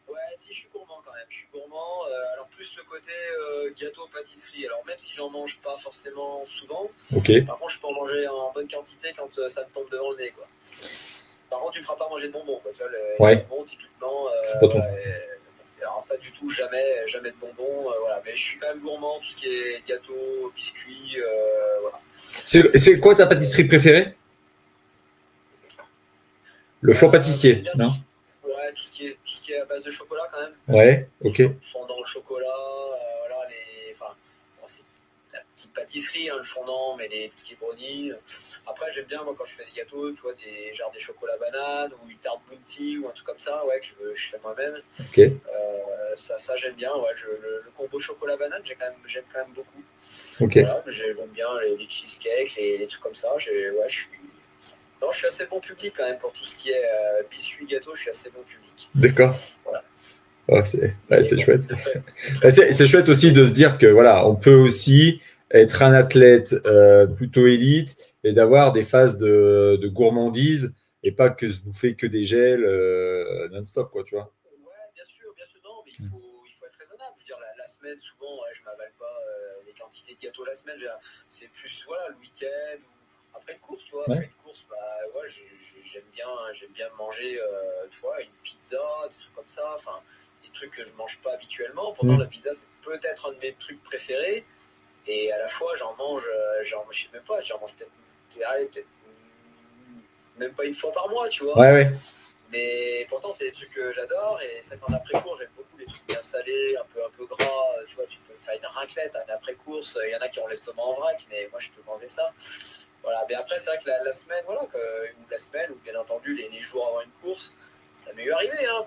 Ouais, si, je suis gourmand quand même. Je suis gourmand. Alors, plus le côté gâteau, pâtisserie. Alors, même si j'en mange pas forcément souvent, par contre, je peux en manger en bonne quantité quand ça me tombe devant le nez. Quoi. Par contre, tu ne me feras pas manger de bonbons. Quoi. Tu vois, les bonbons, typiquement. C'est pas ton truc. Alors, pas du tout, jamais de bonbons. Voilà. Mais je suis quand même gourmand, tout ce qui est gâteau, biscuits. Voilà. C'est quoi ta pâtisserie préférée? Le flan pâtissier, non? Ouais, tout ce qui est à base de chocolat quand même. Ouais, ok. Fondant au chocolat, pâtisserie, hein, le fondant, mais les petits brownies. Après, j'aime bien, moi, quand je fais des gâteaux, tu vois, genre des chocolats bananes ou une tarte bounty ou un truc comme ça, ouais, que je fais moi-même. Ok. Ça j'aime bien, ouais. Le combo chocolat-banane, j'aime quand même beaucoup. Ok. Voilà, j'aime bien les cheesecakes, les trucs comme ça. Ouais, non, je suis assez bon public quand même pour tout ce qui est biscuits, gâteaux, je suis assez bon public. D'accord. Voilà. Oh, c'est chouette. C'est chouette aussi de se dire que voilà, on peut aussi être un athlète plutôt élite et d'avoir des phases de gourmandise et pas que se bouffer que des gels non-stop, quoi, tu vois. Ouais, bien sûr, non, mais il faut être raisonnable. Je veux dire, la semaine, souvent, ouais, je m'avale pas les quantités de gâteaux la semaine. C'est plus voilà, le week-end ou après une course, tu vois. Après une course, bah, ouais, j'aime bien manger, tu vois, une pizza, des trucs comme ça. Enfin, des trucs que je mange pas habituellement. Pourtant, la pizza, c'est peut-être un de mes trucs préférés. Et à la fois, je sais même pas, j'en mange peut-être même pas une fois par mois, tu vois. Ouais. Mais pourtant, c'est des trucs que j'adore. Et c'est qu'en après-course, j'aime beaucoup les trucs bien salés, un peu gras. Tu vois, tu peux faire une raclette en après-course. Il y en a qui ont l'estomac en vrac, mais moi, je peux manger ça. Voilà. Mais après, c'est vrai que la semaine, voilà, ou bien entendu, les jours avant une course, ça m'est arrivé, hein,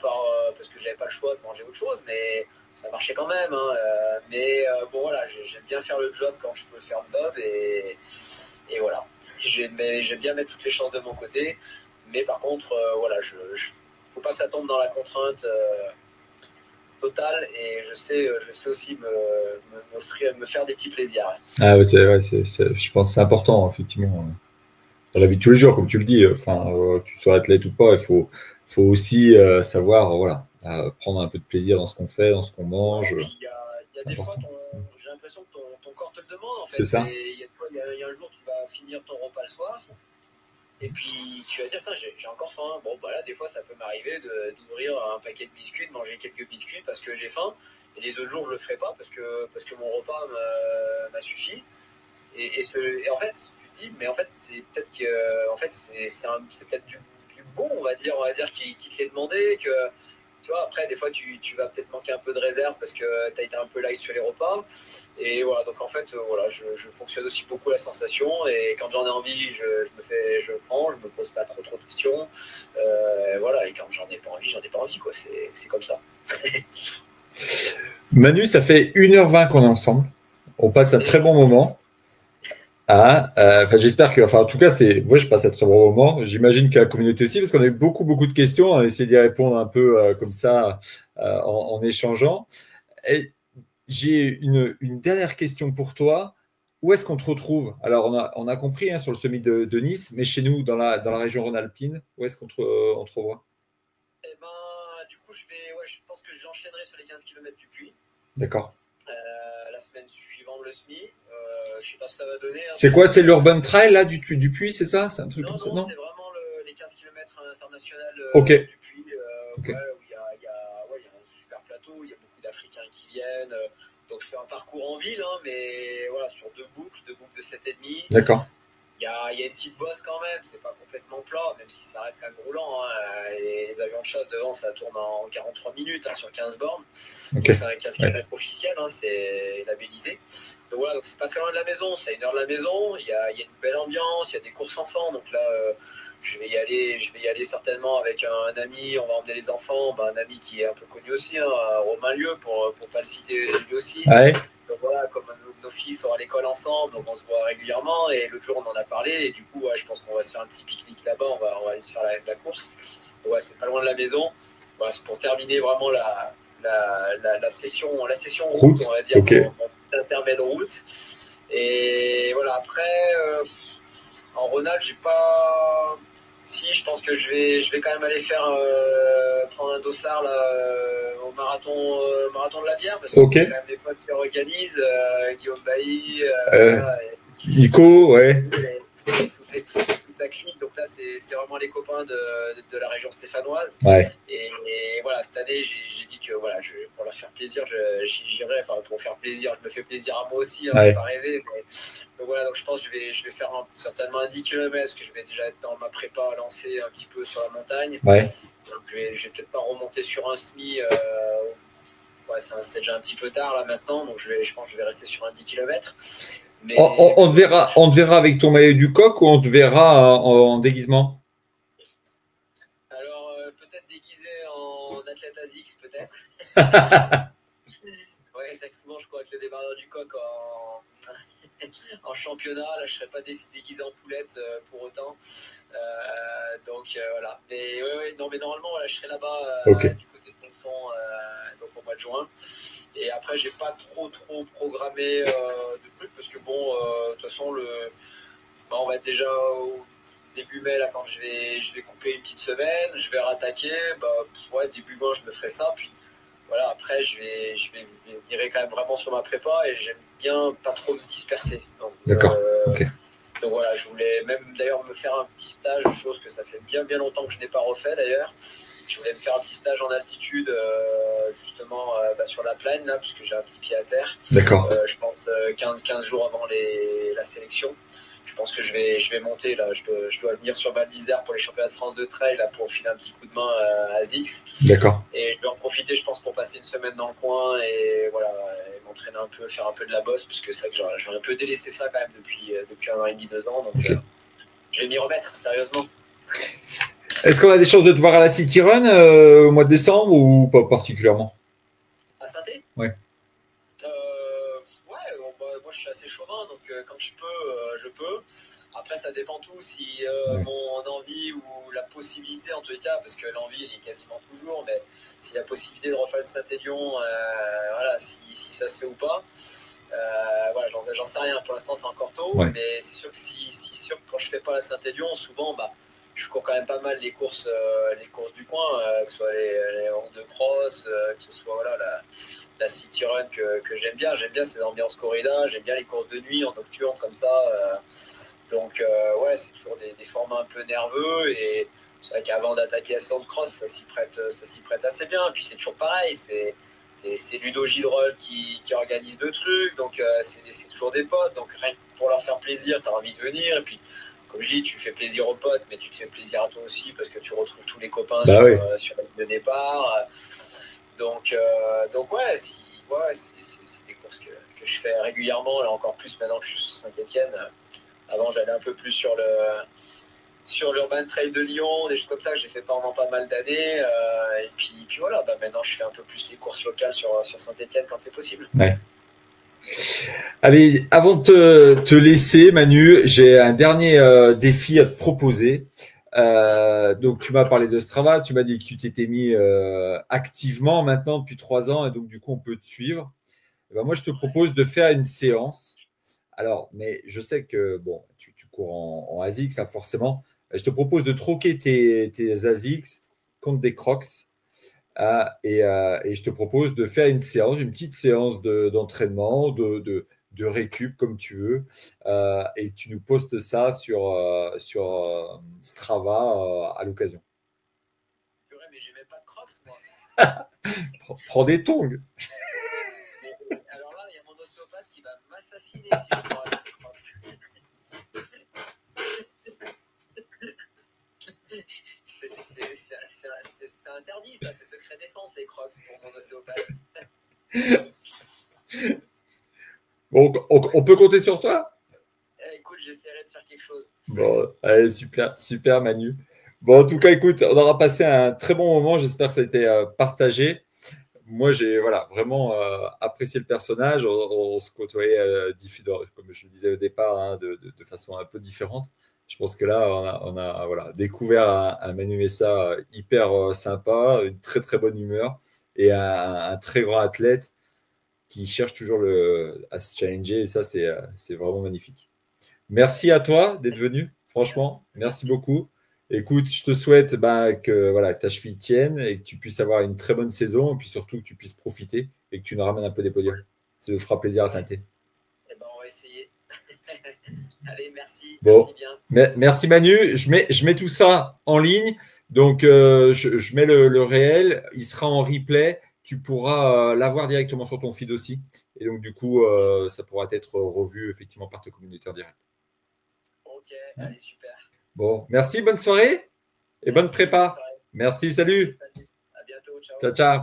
parce que j'avais pas le choix de manger autre chose, mais ça marchait quand même. Hein, bon, voilà, j'aime bien faire le job quand je peux faire le job. Et voilà. J'aime bien mettre toutes les chances de mon côté. Mais par contre, voilà, faut pas que ça tombe dans la contrainte totale. Et je sais aussi me faire des petits plaisirs. Ouais. Ah, ouais, je pense que c'est important, effectivement. Dans la vie de tous les jours, comme tu le dis, que tu sois athlète ou pas, faut aussi savoir voilà, prendre un peu de plaisir dans ce qu'on fait, dans ce qu'on mange. Ouais, il y a des fois, j'ai l'impression que ton corps te le demande. En fait. C'est ça. Il y a un jour, tu vas finir ton repas le soir. Et puis tu vas dire, j'ai encore faim. Bon, bah là, des fois, ça peut m'arriver d'ouvrir un paquet de biscuits, de manger quelques biscuits parce que j'ai faim. Et les autres jours, je le ferai pas parce que mon repas m'a suffi. Et en fait, tu te dis, mais en fait, c'est peut-être que, en fait, c'est peut-être du bon, on va dire qui te l'est demandé, que tu vois, après, des fois, tu vas peut-être manquer un peu de réserve parce que tu as été un peu light sur les repas. Et voilà, donc en fait, voilà, je fonctionne aussi beaucoup à la sensation. Et quand j'en ai envie, je prends, je me pose pas trop de questions. Voilà, et quand j'en ai pas envie, quoi. C'est comme ça. Manu, ça fait 1h20 qu'on est ensemble. On passe un très bon moment. J'espère que, en tout cas, moi, je passe un très bon moment. J'imagine que la communauté aussi, parce qu'on a eu beaucoup de questions. On a essayé d'y répondre un peu comme ça en échangeant. Et j'ai une dernière question pour toi. Où est-ce qu'on te retrouve? Alors, on a compris sur le semi de Nice, mais chez nous, dans la région Rhône-Alpine, où est-ce qu'on on te revoit? Eh ben, du coup, je pense que je l'enchaînerai sur les 15 km du Puy. D'accord. La semaine suivante, le SMI. Je sais pas ce que ça va donner. Hein, c'est quoi? C'est l'Urban Trail là, du Puy, c'est ça? C'est un truc comme ça? Non, c'est vraiment les 15 km internationaux du Puy. Okay. Où il y a un super plateau, il y a beaucoup d'Africains qui viennent. Donc c'est un parcours en ville, hein, mais voilà, sur deux boucles de 7,5. D'accord. Il y a une petite bosse quand même, c'est pas complètement plat, même si ça reste quand même roulant. Hein. Les avions de chasse devant, ça tourne en 43 minutes sur 15 bornes. Okay. C'est un 15 km officiel, hein, c'est labellisé. Donc voilà, donc c'est pas très loin de la maison, c'est à 1 heure de la maison. Il y a une belle ambiance, il y a des courses enfants. Donc là, je vais y aller certainement avec un ami. On va emmener les enfants, un ami qui est un peu connu aussi, hein, Romain Lieu, pour pas le citer lui aussi. Ouais. Donc voilà, comme nos filles sont à l'école ensemble, donc on se voit régulièrement. Et l'autre jour, on en a parlé. Et du coup, je pense qu'on va se faire un petit pique-nique là-bas. On va aller se faire la course. Donc, c'est pas loin de la maison. Voilà, c'est pour terminer vraiment la session route, on va dire, okay. mon intermède route. Et voilà, après, en Rhône-Alpes, j'ai pas. Si, je pense que je vais quand même aller prendre un dossard là, au marathon de la bière, parce que c'est quand même des potes qui organisent, Guillaume Bailly, Nico, ouais. Tout ça clinique. Donc là, c'est vraiment les copains de la région stéphanoise. Ouais. Et voilà, cette année, j'ai dit que voilà, pour leur faire plaisir, j'irai. Enfin, pour faire plaisir, je me fais plaisir à moi aussi, hein, faut pas rêver. Donc voilà, donc je pense que je vais faire certainement un 10 km, parce que je vais déjà être dans ma prépa à lancer un petit peu sur la montagne. Ouais. Donc je vais peut-être pas remonter sur un semi. C'est déjà un petit peu tard là maintenant, donc je pense que je vais rester sur un 10 km. Mais On te verra avec ton maillot du coq ou on te verra en déguisement? alors, peut-être déguisé en athlète ASICS, peut-être. Ouais, c'est que souvent je crois que le débardeur du coq en championnat, là je serais pas déguisé en poulette pour autant. Voilà. Mais, ouais, non, mais normalement, voilà, je serai là-bas du côté de Ponson donc au mois de juin. Et après, j'ai pas trop programmé de trucs parce que bon, de toute façon, on va être déjà au début mai là quand je vais couper une petite semaine, je vais rattaquer. Ouais, début juin, je me ferai ça. Puis voilà, après, je virer quand même vraiment sur ma prépa et j'aime bien pas trop me disperser. D'accord. Ok. Donc voilà, je voulais même d'ailleurs me faire un petit stage, chose que ça fait bien longtemps que je n'ai pas refait d'ailleurs. Je voulais me faire un petit stage en altitude, justement sur la plaine, là, puisque j'ai un petit pied à terre. D'accord. Je pense 15 jours avant la sélection. Je pense que je vais monter là. Je dois venir sur Val d'Isère pour les championnats de France de trail là, pour filer un petit coup de main à ASICS. D'accord. Et je vais en profiter, je pense, pour passer une semaine dans le coin et voilà, et m'entraîner un peu, faire un peu de la bosse, parce que c'est vrai que j'ai un peu délaissé ça quand même depuis 1 an et demi, 2 ans. Donc je vais m'y remettre sérieusement. Est-ce qu'on a des chances de te voir à la City Run au mois de décembre ou pas particulièrement? À Saint-Étienne? Ouais. Moi je suis assez chauvin, donc quand je peux, je peux. Après, ça dépend tout si mon envie ou la possibilité, en tous les cas, parce que l'envie elle est quasiment toujours, mais si la possibilité de refaire une Saint-Élion, voilà, si ça se fait ou pas. Voilà, j'en sais rien. Pour l'instant, c'est encore tôt, mais c'est sûr que quand je fais pas la Saint-Élion, souvent, je cours quand même pas mal les courses du coin, que ce soit les rondes de cross, que ce soit voilà, la city run que j'aime bien. J'aime bien ces ambiances corrida, j'aime bien les courses de nuit en nocturne comme ça. Ouais, c'est toujours des formats un peu nerveux et c'est vrai qu'avant d'attaquer la séance de cross, ça s'y prête assez bien. Et puis c'est toujours pareil, c'est Ludo Gidrol qui organise le truc, donc c'est toujours des potes, donc rien que pour leur faire plaisir, tu as envie de venir. Et puis comme je dis, tu fais plaisir aux potes, mais tu te fais plaisir à toi aussi parce que tu retrouves tous les copains sur la ligne de départ. Donc ouais, c'est des courses que je fais régulièrement, là encore plus maintenant que je suis sur Saint-Étienne. Avant, j'allais un peu plus sur l'Urban Trail de Lyon, des choses comme ça que j'ai fait pendant pas mal d'années. Et puis voilà, maintenant je fais un peu plus les courses locales sur Saint-Étienne quand c'est possible. Ouais. Allez, avant de te laisser, Manu, j'ai un dernier défi à te proposer. Donc, tu m'as parlé de Strava, tu m'as dit que tu t'étais mis activement maintenant depuis 3 ans et donc du coup, on peut te suivre. Et ben, moi, je te propose de faire une séance. Alors, mais je sais que bon, tu cours en ASICS, hein, forcément. Je te propose de troquer tes ASICS contre des Crocs. Et je te propose de faire une petite séance d'entraînement, de récup, comme tu veux. Et tu nous postes ça sur Strava à l'occasion. Purée, mais j'ai même pas de Crocs, moi. Prends des tongs. Alors là, il y a mon ostéopathe qui va m'assassiner si je prends des Crocs. C'est interdit, ça, c'est secret défense, les Crocs, pour mon ostéopathe. Bon, on peut compter sur toi? Écoute, j'essaierai de faire quelque chose. Bon, allez, super Manu. Bon, en tout cas, écoute, on aura passé un très bon moment. J'espère que ça a été partagé. Moi, j'ai vraiment apprécié le personnage. On se côtoyait, comme je le disais au départ, hein, de façon un peu différente. Je pense que là, on a découvert un Manu Messa hyper sympa, une très très bonne humeur et un très grand athlète qui cherche toujours à se challenger. Et ça, c'est vraiment magnifique. Merci à toi d'être venu. Franchement, merci beaucoup. Écoute, je te souhaite que ta cheville tienne et que tu puisses avoir une très bonne saison et puis surtout que tu puisses profiter et que tu nous ramènes un peu des podiums. Ça nous fera plaisir à Saint-Étienne. Eh ben, on va essayer. Allez, merci. Bon. Merci bien. Merci Manu. Je mets tout ça en ligne. Donc, je mets le réel. Il sera en replay. Tu pourras l'avoir directement sur ton feed aussi. Et donc, du coup, ça pourra être revu effectivement par tes communautaires directs. Ok, allez, super. Bon, merci, bonne soirée et bonne prépa. Merci, salut. À bientôt, ciao. Ciao, ciao.